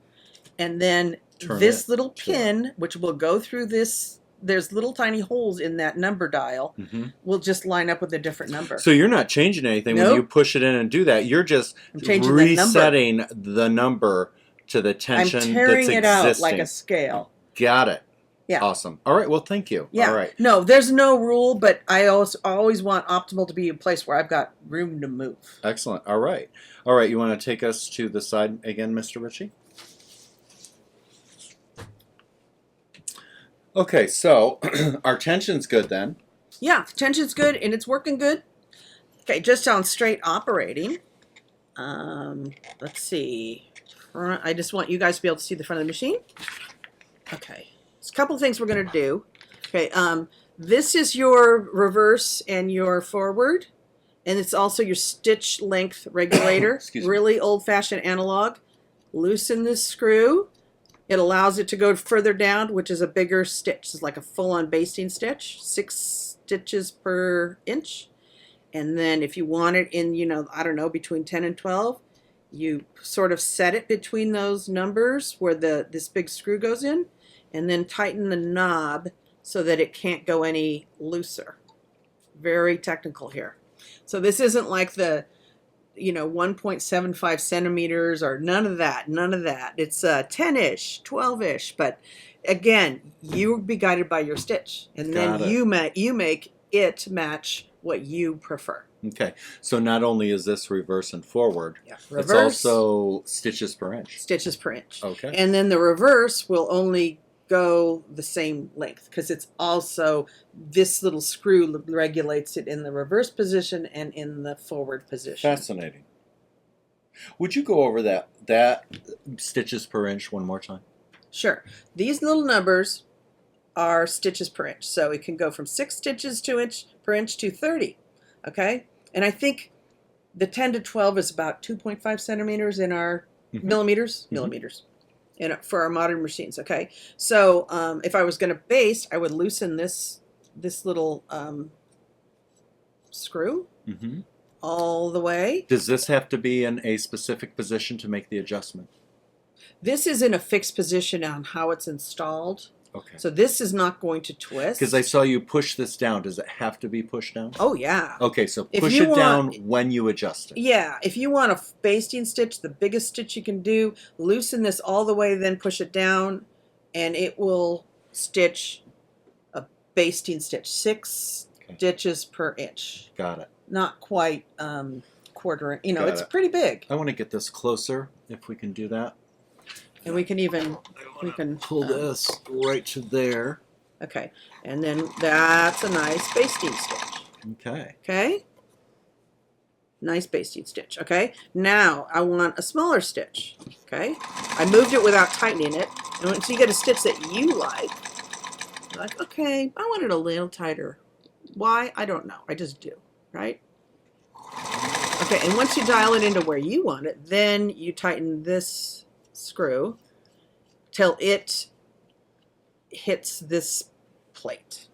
[SPEAKER 2] and then this little pin, which will go through this. There's little tiny holes in that number dial. Will just line up with a different number.
[SPEAKER 1] So you're not changing anything when you push it in and do that. You're just resetting the number to the tension that's existing.
[SPEAKER 2] I'm tearing it out like a scale.
[SPEAKER 1] Got it.
[SPEAKER 2] Yeah.
[SPEAKER 1] Awesome. All right. Well, thank you.
[SPEAKER 2] Yeah.
[SPEAKER 1] All right.
[SPEAKER 2] No, there's no rule, but I always want optimal to be a place where I've got room to move.
[SPEAKER 1] Excellent. All right. All right. You want to take us to the side again, Mr. Ritchie? Okay. So our tension's good then.
[SPEAKER 2] Yeah. Tension's good and it's working good. Okay. Just on straight operating. Let's see. I just want you guys to be able to see the front of the machine. Okay. There's a couple of things we're going to do. Okay, this is your reverse and your forward, and it's also your stitch length regulator. Really old-fashioned analog. Loosen this screw. It allows it to go further down, which is a bigger stitch. It's like a full-on basting stitch, 6 stitches per inch. And then if you want it in, you know, I don't know, between 10 and 12, you sort of set it between those numbers where this big screw goes in, and then tighten the knob so that it can't go any looser. Very technical here. So this isn't like the, you know, 1.75 centimeters or none of that, none of that. It's 10-ish, 12-ish, but again, you'll be guided by your stitch, and then you make it match what you prefer.
[SPEAKER 1] Okay, so not only is this reverse and forward,
[SPEAKER 2] reverse,
[SPEAKER 1] it's also stitches per inch.
[SPEAKER 2] Stitches per inch.
[SPEAKER 1] Okay.
[SPEAKER 2] And then the reverse will only go the same length because it's also, this little screw regulates it in the reverse position and in the forward position.
[SPEAKER 1] Fascinating. Would you go over that stitches per inch one more time?
[SPEAKER 2] Sure. These little numbers are stitches per inch. So it can go from 6 stitches per inch to 30. Okay? And I think the 10 to 12 is about 2.5 centimeters in our millimeters for our modern machines. Okay? So if I was going to baste, I would loosen this little screw all the way.
[SPEAKER 1] Does this have to be in a specific position to make the adjustment?
[SPEAKER 2] This is in a fixed position on how it's installed.
[SPEAKER 1] Okay.
[SPEAKER 2] So this is not going to twist.
[SPEAKER 1] Because I saw you push this down. Does it have to be pushed down?
[SPEAKER 2] Oh, yeah.
[SPEAKER 1] Okay, so push it down when you adjust it.
[SPEAKER 2] Yeah. If you want a basting stitch, the biggest stitch you can do, loosen this all the way, then push it down, and it will stitch a basting stitch. 6 stitches per inch.
[SPEAKER 1] Got it.
[SPEAKER 2] Not quite quarter. You know, it's pretty big.
[SPEAKER 1] I want to get this closer, if we can do that.
[SPEAKER 2] And we can
[SPEAKER 1] pull this right to there.
[SPEAKER 2] Okay, and then that's a nice basting stitch.
[SPEAKER 1] Okay.
[SPEAKER 2] Okay. Nice basting stitch. Okay. Now I want a smaller stitch. Okay. I moved it without tightening it, and once you get a stitch that you like, you're like, okay, I want it a little tighter. Why? I don't know. I just do. right? Okay, and once you dial it into where you want it, then you tighten this screw till it hits this plate.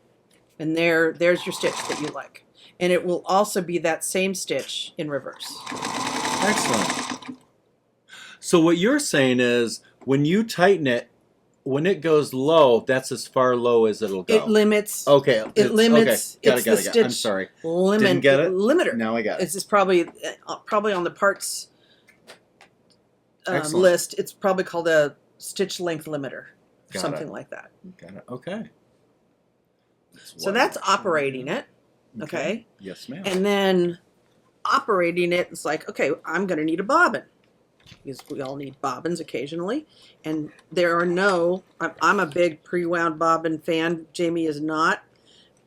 [SPEAKER 2] And there's your stitch that you like. And it will also be that same stitch in reverse.
[SPEAKER 1] Excellent. So what you're saying is when you tighten it, when it goes low, that's as far low as it'll go.
[SPEAKER 2] It limits.
[SPEAKER 1] Okay.
[SPEAKER 2] It limits.
[SPEAKER 1] Okay. Got
[SPEAKER 2] it's
[SPEAKER 1] it.
[SPEAKER 2] the
[SPEAKER 1] Got it.
[SPEAKER 2] stitch
[SPEAKER 1] I'm sorry.
[SPEAKER 2] Didn't
[SPEAKER 1] get it?
[SPEAKER 2] Limiter.
[SPEAKER 1] Now I got it.
[SPEAKER 2] This is probably on the parts
[SPEAKER 1] Excellent.
[SPEAKER 2] list. It's probably called a stitch length limiter,
[SPEAKER 1] Got
[SPEAKER 2] something
[SPEAKER 1] it.
[SPEAKER 2] like that.
[SPEAKER 1] Got it. Okay.
[SPEAKER 2] So that's operating it. Okay.
[SPEAKER 1] Yes, ma'am.
[SPEAKER 2] And then operating it, it's like, okay, I'm going to need a bobbin. Because we all need bobbins occasionally. And there are no, I'm a big pre-wound bobbin fan. Jamie is not.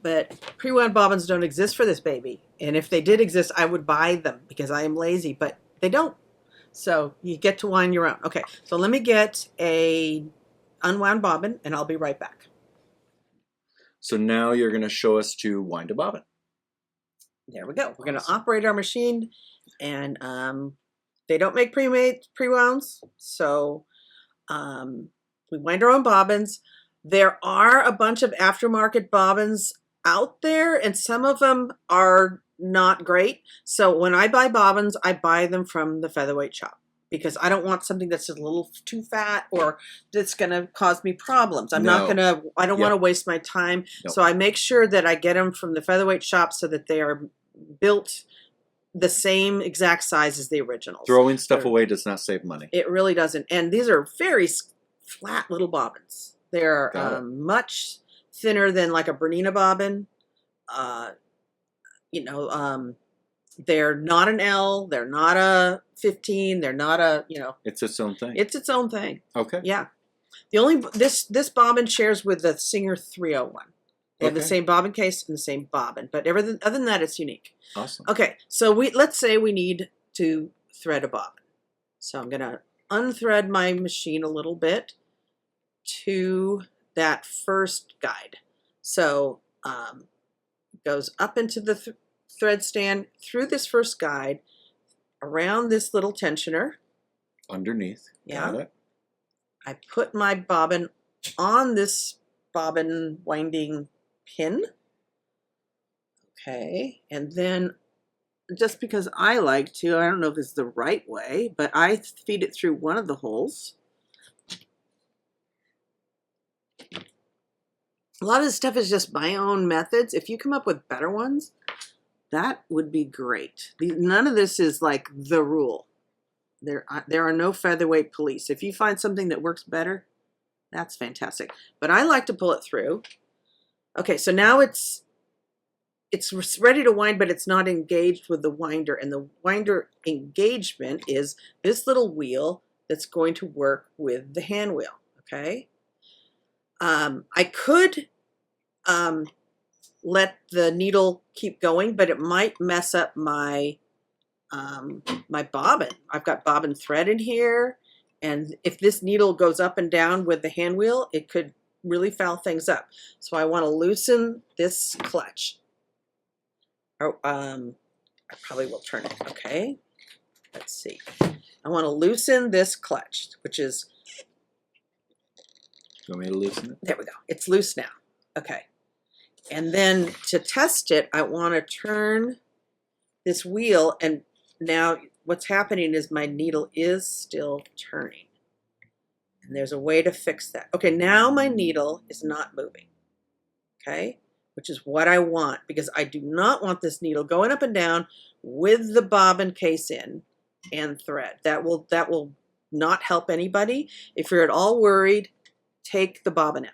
[SPEAKER 2] But pre-wound bobbins don't exist for this baby. And if they did exist, I would buy them because I am lazy. But they don't. So you get to wind your own. Okay, so let me get a unwound bobbin and I'll be right back.
[SPEAKER 1] So now you're going to show us to wind a bobbin.
[SPEAKER 2] There we go. We're going to operate our machine, and they don't make pre-wounds, so we wind our own bobbins. There are a bunch of aftermarket bobbins out there, and some of them are not great. So when I buy bobbins, I buy them from the Featherweight Shop because I don't want something that's a little too fat or that's going to cause me problems. I don't want to waste my time.
[SPEAKER 1] Nope.
[SPEAKER 2] So I make sure that I get them from the Featherweight Shop so that they are built the same exact size as the originals.
[SPEAKER 1] Throwing stuff away does not save money.
[SPEAKER 2] It really doesn't. And these are very flat little bobbins. They're much thinner than like a Bernina bobbin. They're not an L. They're not a 15. They're not a,
[SPEAKER 1] It's its own thing.
[SPEAKER 2] It's its own thing.
[SPEAKER 1] Okay.
[SPEAKER 2] Yeah. The only, this bobbin shares with the Singer 301. They have the same bobbin case and the same bobbin, but everything other than that, it's unique.
[SPEAKER 1] Awesome.
[SPEAKER 2] Okay, so let's say we need to thread a bobbin. So I'm going to unthread my machine a little bit to that first guide. So it goes up into the thread stand through this first guide, around this little tensioner.
[SPEAKER 1] Underneath.
[SPEAKER 2] Yeah.
[SPEAKER 1] Got it.
[SPEAKER 2] I put my bobbin on this bobbin winding pin. Okay, and then just because I like to, I don't know if this is the right way, but I feed it through one of the holes. A lot of this stuff is just my own methods. If you come up with better ones, that would be great. None of this is like the rule. There are no featherweight police. If you find something that works better, that's fantastic. But I like to pull it through. Okay, so now it's ready to wind, but it's not engaged with the winder. And the winder engagement is this little wheel that's going to work with the hand wheel, okay? I could let the needle keep going, but it might mess up my my bobbin. I've got bobbin thread in here, and if this needle goes up and down with the hand wheel, it could really foul things up. So I want to loosen this clutch. Or, I probably will turn it. Okay, let's see. I want to loosen this clutch, which is.
[SPEAKER 1] You want me to loosen it?
[SPEAKER 2] There we go. It's loose now. Okay, and then to test it, I want to turn this wheel, and now what's happening is my needle is still turning. And there's a way to fix that. Okay, now my needle is not moving. Okay, which is what I want, because I do not want this needle going up and down with the bobbin case in and thread. That will not help anybody. If you're at all worried, take the bobbin out.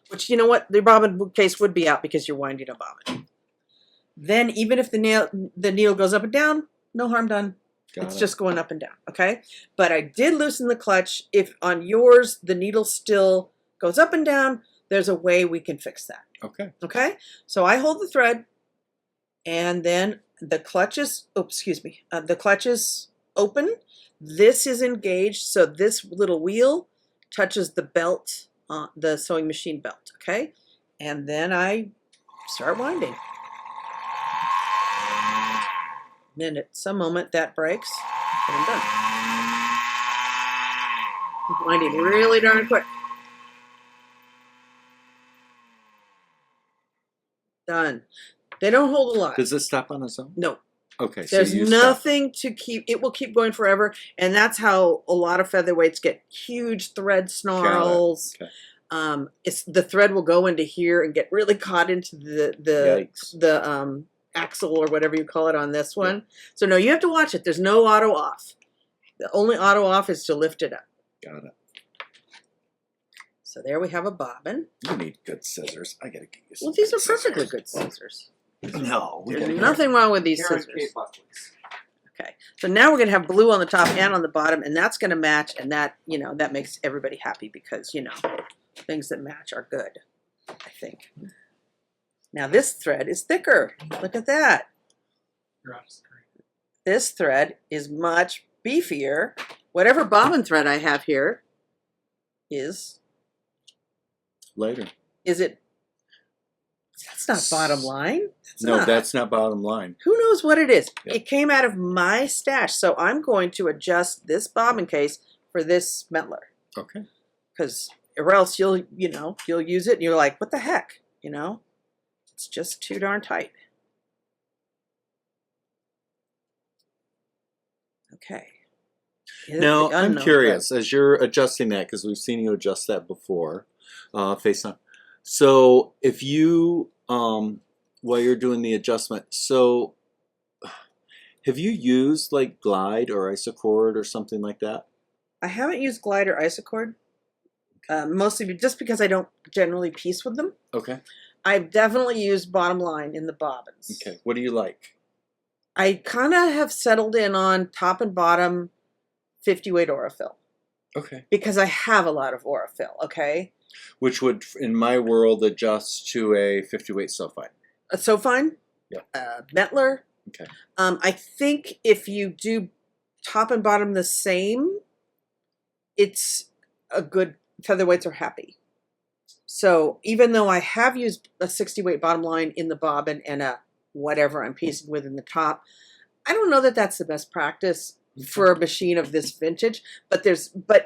[SPEAKER 2] Which, you know what, the bobbin case would be out because you're winding a bobbin. Then even if the needle goes up and down, no harm done. It's just going up and down, okay? But I did loosen the clutch. If on yours the needle still goes up and down, there's a way we can fix that.
[SPEAKER 1] Okay.
[SPEAKER 2] Okay? So I hold the thread, and then the clutch is, the clutch is open. This is engaged, so this little wheel touches the belt, the sewing machine belt, okay? And then I start winding. Then at some moment that breaks, and I'm done. I'm winding really darn quick. Done. They don't hold a lot.
[SPEAKER 1] Does it stop on its own?
[SPEAKER 2] No.
[SPEAKER 1] Okay. So
[SPEAKER 2] There's
[SPEAKER 1] you stop.
[SPEAKER 2] nothing to keep. It will keep going forever, and that's how a lot of featherweights get huge thread snarls.
[SPEAKER 1] Okay.
[SPEAKER 2] It's the thread will go into here and get really caught into the axle or whatever you call it on this one.
[SPEAKER 1] Yeah.
[SPEAKER 2] So no, you have to watch it. There's no auto off. The only auto off is to lift it up.
[SPEAKER 1] Got it.
[SPEAKER 2] So there we have a bobbin.
[SPEAKER 1] You need good scissors. I gotta get you some.
[SPEAKER 2] Well, these are
[SPEAKER 1] good
[SPEAKER 2] perfectly
[SPEAKER 1] scissors.
[SPEAKER 2] good scissors.
[SPEAKER 1] No, we
[SPEAKER 2] There's
[SPEAKER 1] gotta
[SPEAKER 2] nothing wrong with these
[SPEAKER 3] Karen
[SPEAKER 2] scissors.
[SPEAKER 3] K. Buckley's.
[SPEAKER 2] Okay, so now we're gonna have blue on the top and on the bottom, and that's gonna match, and that, you know, that makes everybody happy because, you know, things that match are good, I think. Now this thread is thicker. Look at that.
[SPEAKER 3] You're on screen.
[SPEAKER 2] This thread is much beefier. Whatever bobbin thread I have here is
[SPEAKER 1] later.
[SPEAKER 2] it? That's not bottom line.
[SPEAKER 1] That's not bottom line.
[SPEAKER 2] Who knows what it is?
[SPEAKER 1] Yep.
[SPEAKER 2] It came out of my stash, so I'm going to adjust this bobbin case for this Metler,
[SPEAKER 1] Okay.
[SPEAKER 2] because or else you'll use it and you're like, what the heck, you know? It's just too darn tight. Okay.
[SPEAKER 1] Now,
[SPEAKER 2] The
[SPEAKER 1] I'm
[SPEAKER 2] unknown
[SPEAKER 1] curious, as you're adjusting that, because we've seen you adjust that before, face on. So if you, while you're doing the adjustment, so have you used like Glide or Isocord or something like that?
[SPEAKER 2] I haven't used Glide or Isocord, mostly just because I don't generally piece with them.
[SPEAKER 1] Okay.
[SPEAKER 2] I've definitely used bottom line in the bobbins.
[SPEAKER 1] Okay. What do you like?
[SPEAKER 2] I kind of have settled in on top and bottom 50 weight Aurifil
[SPEAKER 1] Okay.
[SPEAKER 2] because I have a lot of Aurifil, okay?
[SPEAKER 1] Which would, in my world, adjust to a 50 weight sulfide.
[SPEAKER 2] So fine.
[SPEAKER 1] Yeah.
[SPEAKER 2] Metler.
[SPEAKER 1] Okay.
[SPEAKER 2] I think if you do top and bottom the same, it's a good, featherweights are happy. So even though I have used a 60 weight bottom line in the bobbin and a whatever I'm piecing with in the top, I don't know that that's the best practice for a machine of this vintage, but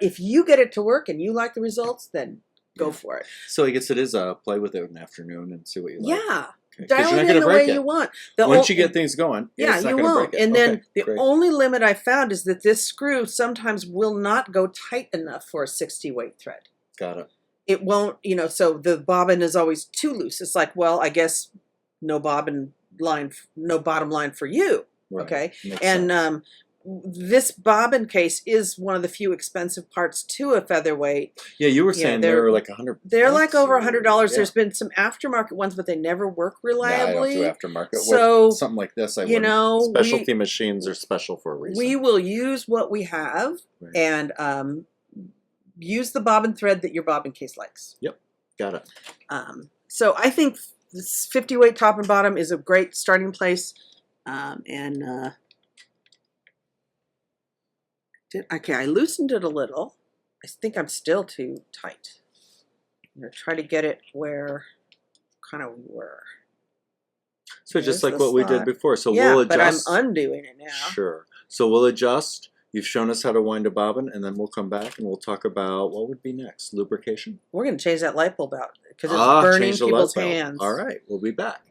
[SPEAKER 2] if you get it to work and you like the results, then go for it.
[SPEAKER 1] So I guess it is a play with it in the afternoon and see what you like.
[SPEAKER 2] Yeah.
[SPEAKER 1] Okay. 'Cause
[SPEAKER 2] Dial
[SPEAKER 1] you're
[SPEAKER 2] it
[SPEAKER 1] not
[SPEAKER 2] in
[SPEAKER 1] gonna
[SPEAKER 2] the
[SPEAKER 1] break
[SPEAKER 2] way
[SPEAKER 1] it.
[SPEAKER 2] you want.
[SPEAKER 1] Once you get things going,
[SPEAKER 2] yeah,
[SPEAKER 1] it's not
[SPEAKER 2] you
[SPEAKER 1] gonna
[SPEAKER 2] won't.
[SPEAKER 1] break it.
[SPEAKER 2] And then the
[SPEAKER 1] great.
[SPEAKER 2] only limit I found is that this screw sometimes will not go tight enough for a 60 weight thread.
[SPEAKER 1] Got it.
[SPEAKER 2] It won't, so the bobbin is always too loose. It's like, well, I guess no bottom line for you.
[SPEAKER 1] Right.
[SPEAKER 2] Okay.
[SPEAKER 1] Makes
[SPEAKER 2] And
[SPEAKER 1] sense.
[SPEAKER 2] this bobbin case is one of the few expensive parts to a featherweight.
[SPEAKER 1] Yeah, you were saying they were like $100.
[SPEAKER 2] They're like over $100.
[SPEAKER 1] Yeah.
[SPEAKER 2] There's been some aftermarket ones, but they never work reliably.
[SPEAKER 1] Yeah, I don't do aftermarket.
[SPEAKER 2] So,
[SPEAKER 1] something like this, I wouldn't. Specialty machines are special for a reason.
[SPEAKER 2] We will use what we have and use the bobbin thread that your bobbin case likes.
[SPEAKER 1] Yep, got it.
[SPEAKER 2] So I think this 50 weight top and bottom is a great starting place. I loosened it a little. I think I'm still too tight. I'm going to try to get it where kind of we were.
[SPEAKER 1] So just
[SPEAKER 2] There's
[SPEAKER 1] like
[SPEAKER 2] the
[SPEAKER 1] what we
[SPEAKER 2] slot.
[SPEAKER 1] did before. So
[SPEAKER 2] Yeah,
[SPEAKER 1] we'll adjust.
[SPEAKER 2] but I'm undoing it now.
[SPEAKER 1] Sure. So we'll adjust. You've shown us how to wind a bobbin, and then we'll come back and we'll talk about what would be next. Lubrication?
[SPEAKER 2] We're going to change that light bulb out because it's burning
[SPEAKER 1] change the light
[SPEAKER 2] people's
[SPEAKER 1] bulb.
[SPEAKER 2] hands.
[SPEAKER 1] All right, we'll be back.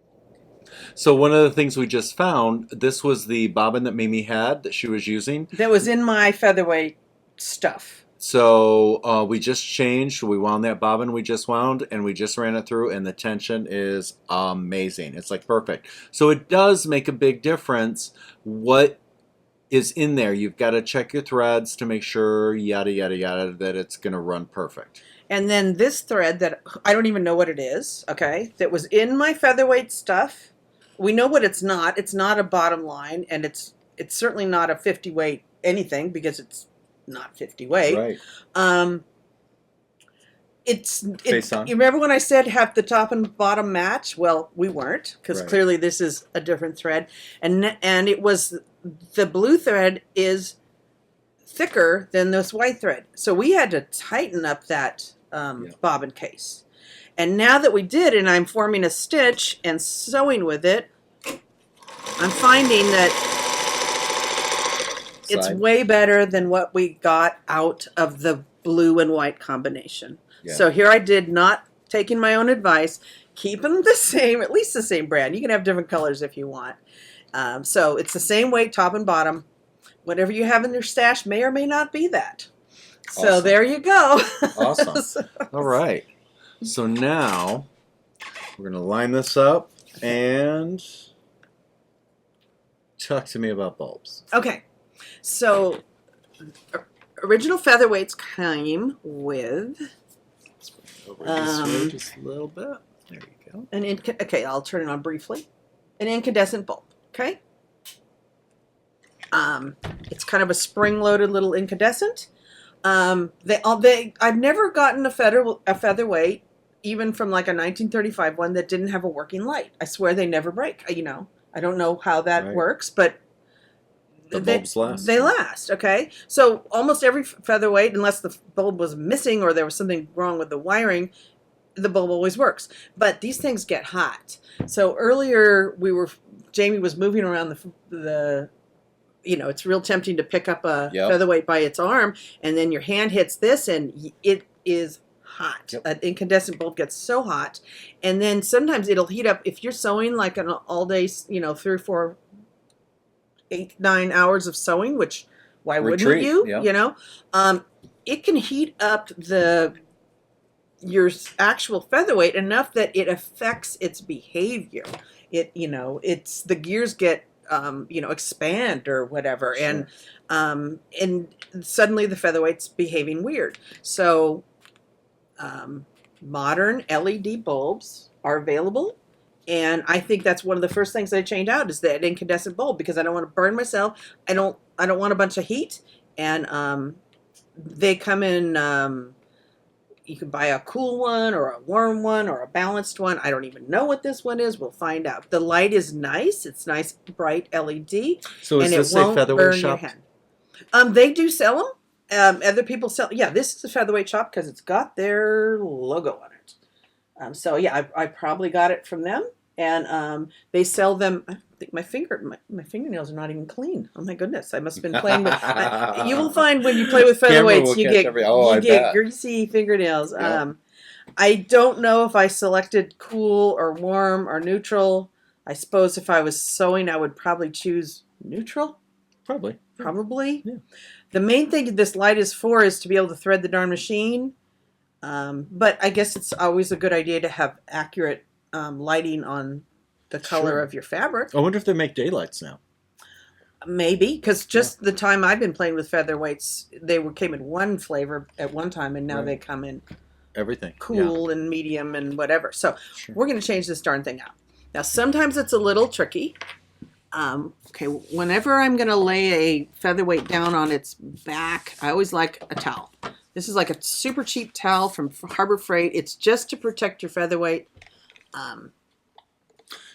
[SPEAKER 1] So one of the things we just found, this was the bobbin that Mimi had that she was using.
[SPEAKER 2] That was in my featherweight stuff.
[SPEAKER 1] So we just changed, we wound that bobbin we just wound, and we just ran it through, and the tension is amazing. It's like perfect. So it does make a big difference what is in there. You've got to check your threads to make sure, yada, yada, yada, that it's going to run perfect.
[SPEAKER 2] And then this thread that I don't even know what it is, okay, that was in my featherweight stuff. We know what it's not. It's not a bottom line, and it's certainly not a 50 weight anything because it's not 50 weight.
[SPEAKER 1] Right.
[SPEAKER 2] Face
[SPEAKER 1] on.
[SPEAKER 2] You remember when I said have the top and bottom match? Well, we weren't because
[SPEAKER 1] Right.
[SPEAKER 2] clearly this is a different thread, and it was the blue thread is thicker than this white thread, so we had to tighten up that bobbin case. And now that we did, and I'm forming a stitch and sewing with it, I'm finding that It's
[SPEAKER 1] side.
[SPEAKER 2] way better than what we got out of the blue and white combination.
[SPEAKER 1] Yeah.
[SPEAKER 2] So here I did, not taking my own advice, keep them the same, at least the same brand. You can have different colors if you want. So it's the same weight, top and bottom. Whatever you have in your stash may or may not be that. So
[SPEAKER 1] Awesome.
[SPEAKER 2] there you go.
[SPEAKER 1] Awesome. All right. So now we're going to line this up and talk to me about bulbs.
[SPEAKER 2] Okay. So original featherweights came with
[SPEAKER 1] Over this way just a little bit. There you go.
[SPEAKER 2] okay, I'll turn it on briefly. An incandescent bulb. Okay. It's kind of a spring-loaded little incandescent. I've never gotten a featherweight, even from like a 1935 one, that didn't have a working light. I swear they never break. I don't know how that works, but
[SPEAKER 1] the bulbs last.
[SPEAKER 2] They last. Okay, so almost every featherweight, unless the bulb was missing or there was something wrong with the wiring, the bulb always works. But these things get hot. So earlier Jamie was moving around the it's real tempting to pick up a featherweight by its arm, and then your hand hits this, and it is hot.
[SPEAKER 1] Yep.
[SPEAKER 2] An incandescent bulb gets so hot, and then sometimes it'll heat up if you're sewing like an all day, 3 or 4, 8, 9 hours of sewing. Which why wouldn't you?
[SPEAKER 1] Yeah.
[SPEAKER 2] It can heat up your actual featherweight enough that it affects its behavior. It's the gears get expand or whatever.
[SPEAKER 1] Sure.
[SPEAKER 2] And suddenly the featherweight's behaving weird. So modern LED bulbs are available, and I think that's one of the first things I changed out is that incandescent bulb, because I don't want to burn myself. I don't want a bunch of heat, and they come in. You can buy a cool one or a warm one or a balanced one. I don't even know what this one is. We'll find out. The light is nice. It's nice, bright LED.
[SPEAKER 1] So is this a Featherweight Shop?
[SPEAKER 2] They do sell them. Other people sell. Yeah, this is a Featherweight Shop because it's got their logo on it. So yeah, I probably got it from them, and they sell them. I think my fingernails are not even clean. Oh my goodness, I must have been playing with. You will find when you play with featherweights, you get greasy fingernails.
[SPEAKER 1] Yeah.
[SPEAKER 2] I don't know if I selected cool or warm or neutral. I suppose if I was sewing, I would probably choose neutral.
[SPEAKER 1] Probably.
[SPEAKER 2] Yeah. The main thing this light is for is to be able to thread the darn machine. But I guess it's always a good idea to have accurate lighting on the color of your fabric.
[SPEAKER 1] I wonder if they make daylights now.
[SPEAKER 2] Maybe, because just the time I've been playing with featherweights, they came in one flavor at one time, and now they come in
[SPEAKER 1] everything
[SPEAKER 2] cool and medium and whatever. So we're going to change this darn thing out. Now, sometimes it's a little tricky. Okay, whenever I'm going to lay a featherweight down on its back, I always like a towel. This is like a super cheap towel from Harbor Freight. It's just to protect your featherweight.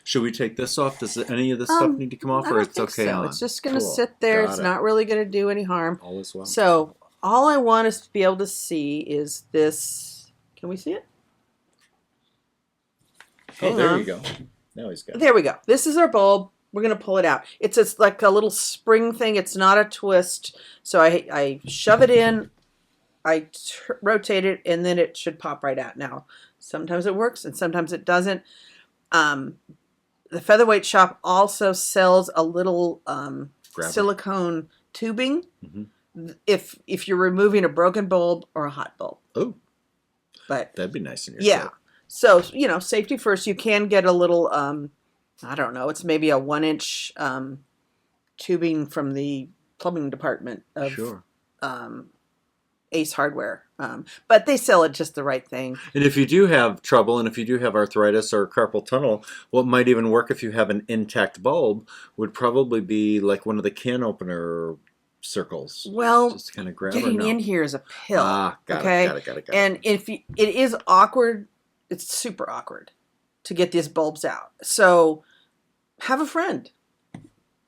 [SPEAKER 1] Should we take this off? Does any of this stuff need to come off, or it's okay on?
[SPEAKER 2] It's just going to sit there. It's not really going to do any harm.
[SPEAKER 1] All is well.
[SPEAKER 2] So all I want us to be able to see is this. Can we see it?
[SPEAKER 1] Oh, there you go. Now he's got it.
[SPEAKER 2] There we go. This is our bulb. We're going to pull it out. It's just like a little spring thing. It's not a twist. So I shove it in. I rotate it, and then it should pop right out. Now, sometimes it works, and sometimes it doesn't. The Featherweight Shop also sells a little silicone tubing if you're removing a broken bulb or a hot bulb.
[SPEAKER 1] Oh,
[SPEAKER 2] but
[SPEAKER 1] that'd be nice in your
[SPEAKER 2] set. So, safety first. You can get a little, I don't know, it's maybe a 1-inch tubing from the plumbing department of Ace Hardware. But they sell it just the right thing.
[SPEAKER 1] And if you do have trouble, and if you do have arthritis or carpal tunnel, what might even work if you have an intact bulb would probably be like one of the can opener circles.
[SPEAKER 2] Well,
[SPEAKER 1] just kind of grab
[SPEAKER 2] getting in here is a pill.
[SPEAKER 1] Got it.
[SPEAKER 2] And it is awkward. It's super awkward to get these bulbs out. So have a friend.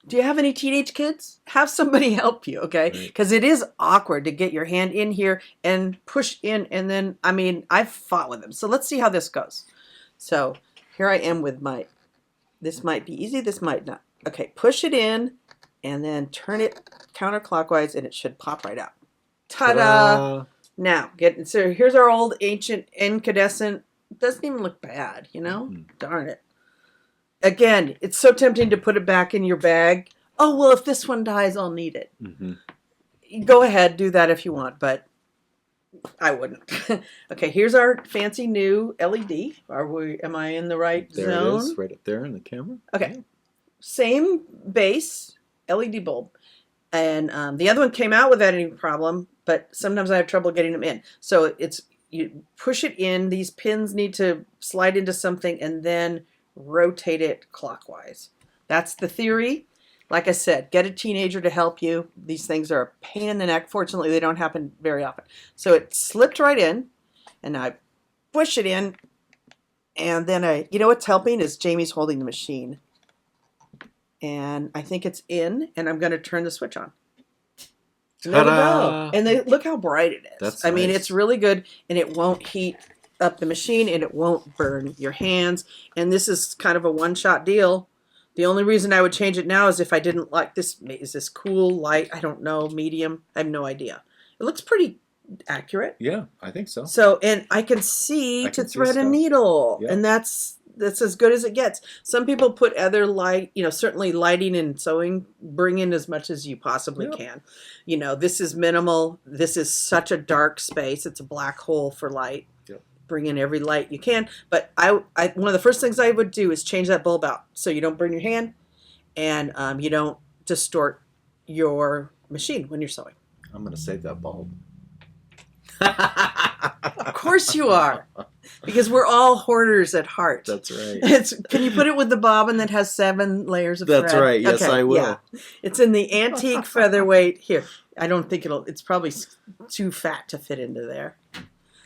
[SPEAKER 2] Do you have any teenage kids? Have somebody help you, okay? Because it is awkward to get your hand in here and push in, and then, I've fought with them. So let's see how this goes. So here I am with this might be easy, this might not. Okay, push it in, and then turn it counterclockwise, and it should pop right out. Ta-da!
[SPEAKER 1] Ta-da!
[SPEAKER 2] Now, so here's our old ancient incandescent. Doesn't even look bad, you know?
[SPEAKER 1] Mhm.
[SPEAKER 2] Darn it. Again, it's so tempting to put it back in your bag. Oh, well, if this one dies, I'll need it.
[SPEAKER 1] Mm-hmm.
[SPEAKER 2] Go ahead, do that if you want, but I wouldn't. Okay, here's our fancy new LED. Am I in the right
[SPEAKER 1] There
[SPEAKER 2] zone?
[SPEAKER 1] it is, right up there in the camera.
[SPEAKER 2] Okay.
[SPEAKER 1] Yeah.
[SPEAKER 2] Same base, LED bulb. And the other one came out without any problem, but sometimes I have trouble getting them in. So you push it in, these pins need to slide into something, and then rotate it clockwise. That's the theory. Like I said, get a teenager to help you. These things are a pain in the neck. Fortunately, they don't happen very often. So it slipped right in, and I push it in, and then you know what's helping is Jamie's holding the machine. And I think it's in, and I'm going to turn the switch on. And there we go. And look how bright it is.
[SPEAKER 1] That's
[SPEAKER 2] I mean,
[SPEAKER 1] nice.
[SPEAKER 2] it's really good, and it won't heat up the machine, and it won't burn your hands. And this is kind of a one-shot deal. The only reason I would change it now is if I didn't like this. Is this cool, light? I don't know, medium? I have no idea. It looks pretty accurate.
[SPEAKER 1] Yeah, I think so.
[SPEAKER 2] So, and I can see to thread a
[SPEAKER 1] stuff.
[SPEAKER 2] needle,
[SPEAKER 1] Yeah.
[SPEAKER 2] and that's as good as it gets. Some people put other light, certainly lighting and sewing, bring in as much as you possibly can. This is minimal. This is such a dark space. It's a black hole for light.
[SPEAKER 1] Yep.
[SPEAKER 2] Bring in every light you can. But one of the first things I would do is change that bulb out so you don't burn your hand and you don't distort your machine when you're sewing.
[SPEAKER 1] I'm going to save that bulb.
[SPEAKER 2] Of course you are. Because we're all hoarders at heart.
[SPEAKER 1] That's right.
[SPEAKER 2] Can you put it with the bobbin that has 7 layers of thread?
[SPEAKER 1] That's right. Yes,
[SPEAKER 2] Okay,
[SPEAKER 1] I will.
[SPEAKER 2] yeah. It's in the antique featherweight. Here, I don't think it's probably too fat to fit into there.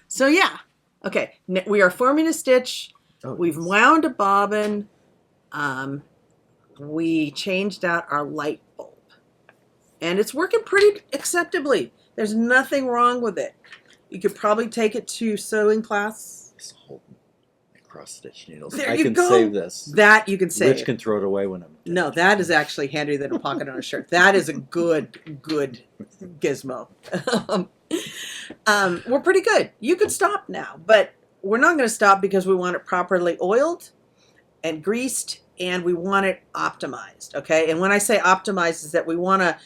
[SPEAKER 2] So yeah. Okay, we are forming a stitch.
[SPEAKER 1] Oh,
[SPEAKER 2] We've
[SPEAKER 1] yes.
[SPEAKER 2] wound a bobbin. We changed out our light bulb. And it's working pretty acceptably. There's nothing wrong with it. You could probably take it to sewing class.
[SPEAKER 1] Just hold my cross stitch needles.
[SPEAKER 2] There
[SPEAKER 1] I
[SPEAKER 2] you
[SPEAKER 1] can
[SPEAKER 2] go.
[SPEAKER 1] save this.
[SPEAKER 2] That you can save.
[SPEAKER 1] Rich can throw it away when I'm
[SPEAKER 2] No, that is actually handier than a pocket on a shirt. That is a good gizmo. We're pretty good. You could stop now, but we're not going to stop because we want it properly oiled and greased, and we want it optimized. Okay, and when I say optimized, is that we want to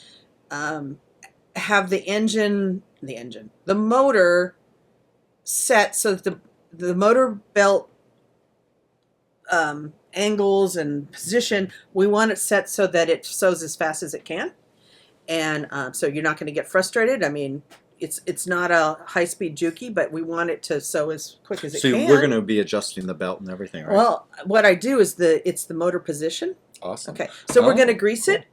[SPEAKER 2] have the motor set so that the motor belt angles and position, we want it set so that it sews as fast as it can. And so you're not going to get frustrated. I mean, it's not a high-speed juki, but we want it to sew as quick as it
[SPEAKER 1] So
[SPEAKER 2] can.
[SPEAKER 1] we're going to be adjusting the belt and everything, right?
[SPEAKER 2] Well, what I do is it's the motor position.
[SPEAKER 1] Awesome.
[SPEAKER 2] Okay, so we're going to
[SPEAKER 1] Oh,
[SPEAKER 2] grease
[SPEAKER 1] cool.
[SPEAKER 2] it.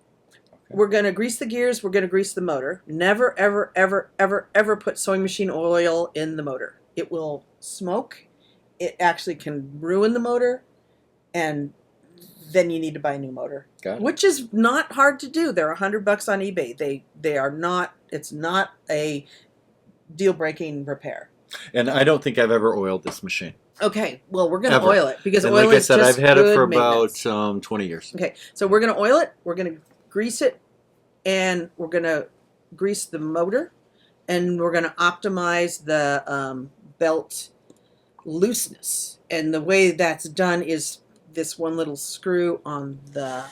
[SPEAKER 2] We're going to grease the gears. We're going to grease the motor. Never, ever, ever, ever, ever put sewing machine oil in the motor. It will smoke. It actually can ruin the motor, and then you need to buy a new motor,
[SPEAKER 1] Got it.
[SPEAKER 2] which is not hard to do. They're $100 on eBay. They are not. It's not a deal-breaking repair.
[SPEAKER 1] And I don't think I've ever oiled this machine.
[SPEAKER 2] Okay, well, we're going to
[SPEAKER 1] Ever.
[SPEAKER 2] oil it because
[SPEAKER 1] And
[SPEAKER 2] oil
[SPEAKER 1] like I
[SPEAKER 2] is
[SPEAKER 1] said,
[SPEAKER 2] just
[SPEAKER 1] I've had it
[SPEAKER 2] good
[SPEAKER 1] for
[SPEAKER 2] maintenance.
[SPEAKER 1] about 20 years.
[SPEAKER 2] Okay, so we're going to oil it, we're going to grease it, and we're going to grease the motor, and we're going to optimize the belt looseness. And the way that's done is this one little screw on the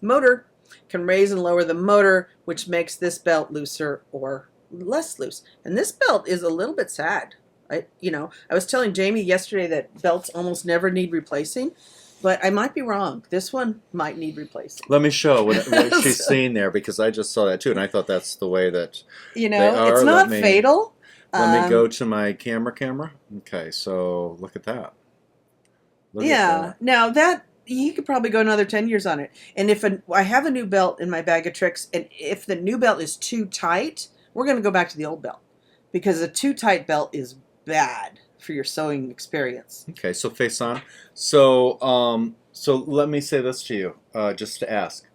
[SPEAKER 2] motor can raise and lower the motor, which makes this belt looser or less loose. And this belt is a little bit sad. I was telling Jamie yesterday that belts almost never need replacing, but I might be wrong. This one might need replacing.
[SPEAKER 1] Let me show what she's seeing there, because I just saw that too, and I thought that's the way that
[SPEAKER 2] You
[SPEAKER 1] they
[SPEAKER 2] know,
[SPEAKER 1] are.
[SPEAKER 2] it's not fatal.
[SPEAKER 1] Let me go to my camera. Okay, so look at that. Look at
[SPEAKER 2] Yeah.
[SPEAKER 1] that.
[SPEAKER 2] Now that you could probably go another 10 years on it. And if I have a new belt in my bag of tricks, and if the new belt is too tight, we're going to go back to the old belt, because a too tight belt is bad for your sewing experience.
[SPEAKER 1] Okay, so face on. So let me say this to you, just to ask.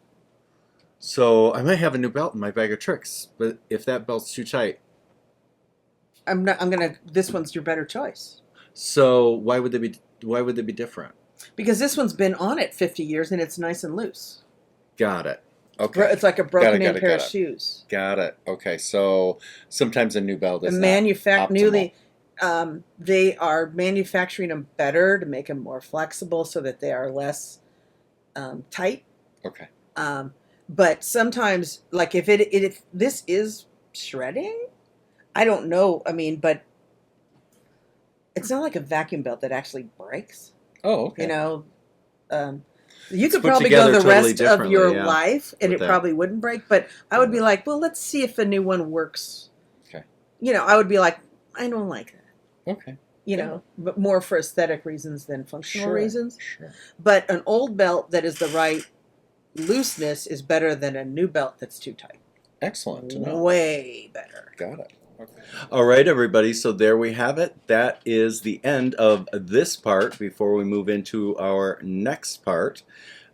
[SPEAKER 1] So I might have a new belt in my bag of tricks, but if that belt's too tight,
[SPEAKER 2] This one's your better choice.
[SPEAKER 1] so why would they be different?
[SPEAKER 2] Because this one's been on it 50 years and it's nice and loose.
[SPEAKER 1] Got it. Okay.
[SPEAKER 2] It's like a broken
[SPEAKER 1] got
[SPEAKER 2] in
[SPEAKER 1] it,
[SPEAKER 2] pair of
[SPEAKER 1] got it.
[SPEAKER 2] shoes.
[SPEAKER 1] Got it. Okay. So sometimes a new belt is not optimal.
[SPEAKER 2] Newly, they are manufacturing them better to make them more flexible so that they are less tight.
[SPEAKER 1] Okay.
[SPEAKER 2] But sometimes, like if this is shredding, I don't know. I mean, but it's not like a vacuum belt that actually breaks.
[SPEAKER 1] Oh, okay.
[SPEAKER 2] You know, you
[SPEAKER 1] It's
[SPEAKER 2] could
[SPEAKER 1] put
[SPEAKER 2] probably go
[SPEAKER 1] together
[SPEAKER 2] the
[SPEAKER 1] totally
[SPEAKER 2] rest of your
[SPEAKER 1] differently, yeah,
[SPEAKER 2] life and
[SPEAKER 1] with
[SPEAKER 2] it
[SPEAKER 1] that.
[SPEAKER 2] probably wouldn't break. But I would
[SPEAKER 1] Got
[SPEAKER 2] be
[SPEAKER 1] it.
[SPEAKER 2] like, well, let's see if the new one works.
[SPEAKER 1] Okay.
[SPEAKER 2] You know, I would be like, I don't like that.
[SPEAKER 1] Okay.
[SPEAKER 2] You
[SPEAKER 1] Yeah.
[SPEAKER 2] know, but more for aesthetic reasons than functional
[SPEAKER 1] Sure.
[SPEAKER 2] reasons.
[SPEAKER 1] Sure.
[SPEAKER 2] But an old belt that is the right looseness is better than a new belt that's too tight.
[SPEAKER 1] Excellent to know.
[SPEAKER 2] Way better.
[SPEAKER 1] Got it. Okay. All right, everybody. So there we have it. That is the end of this part before we move into our next part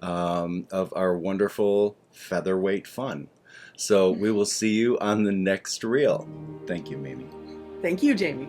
[SPEAKER 1] of our wonderful featherweight fun. So we will see you on the next reel. Thank you, Mimi.
[SPEAKER 2] Thank you, Jamie.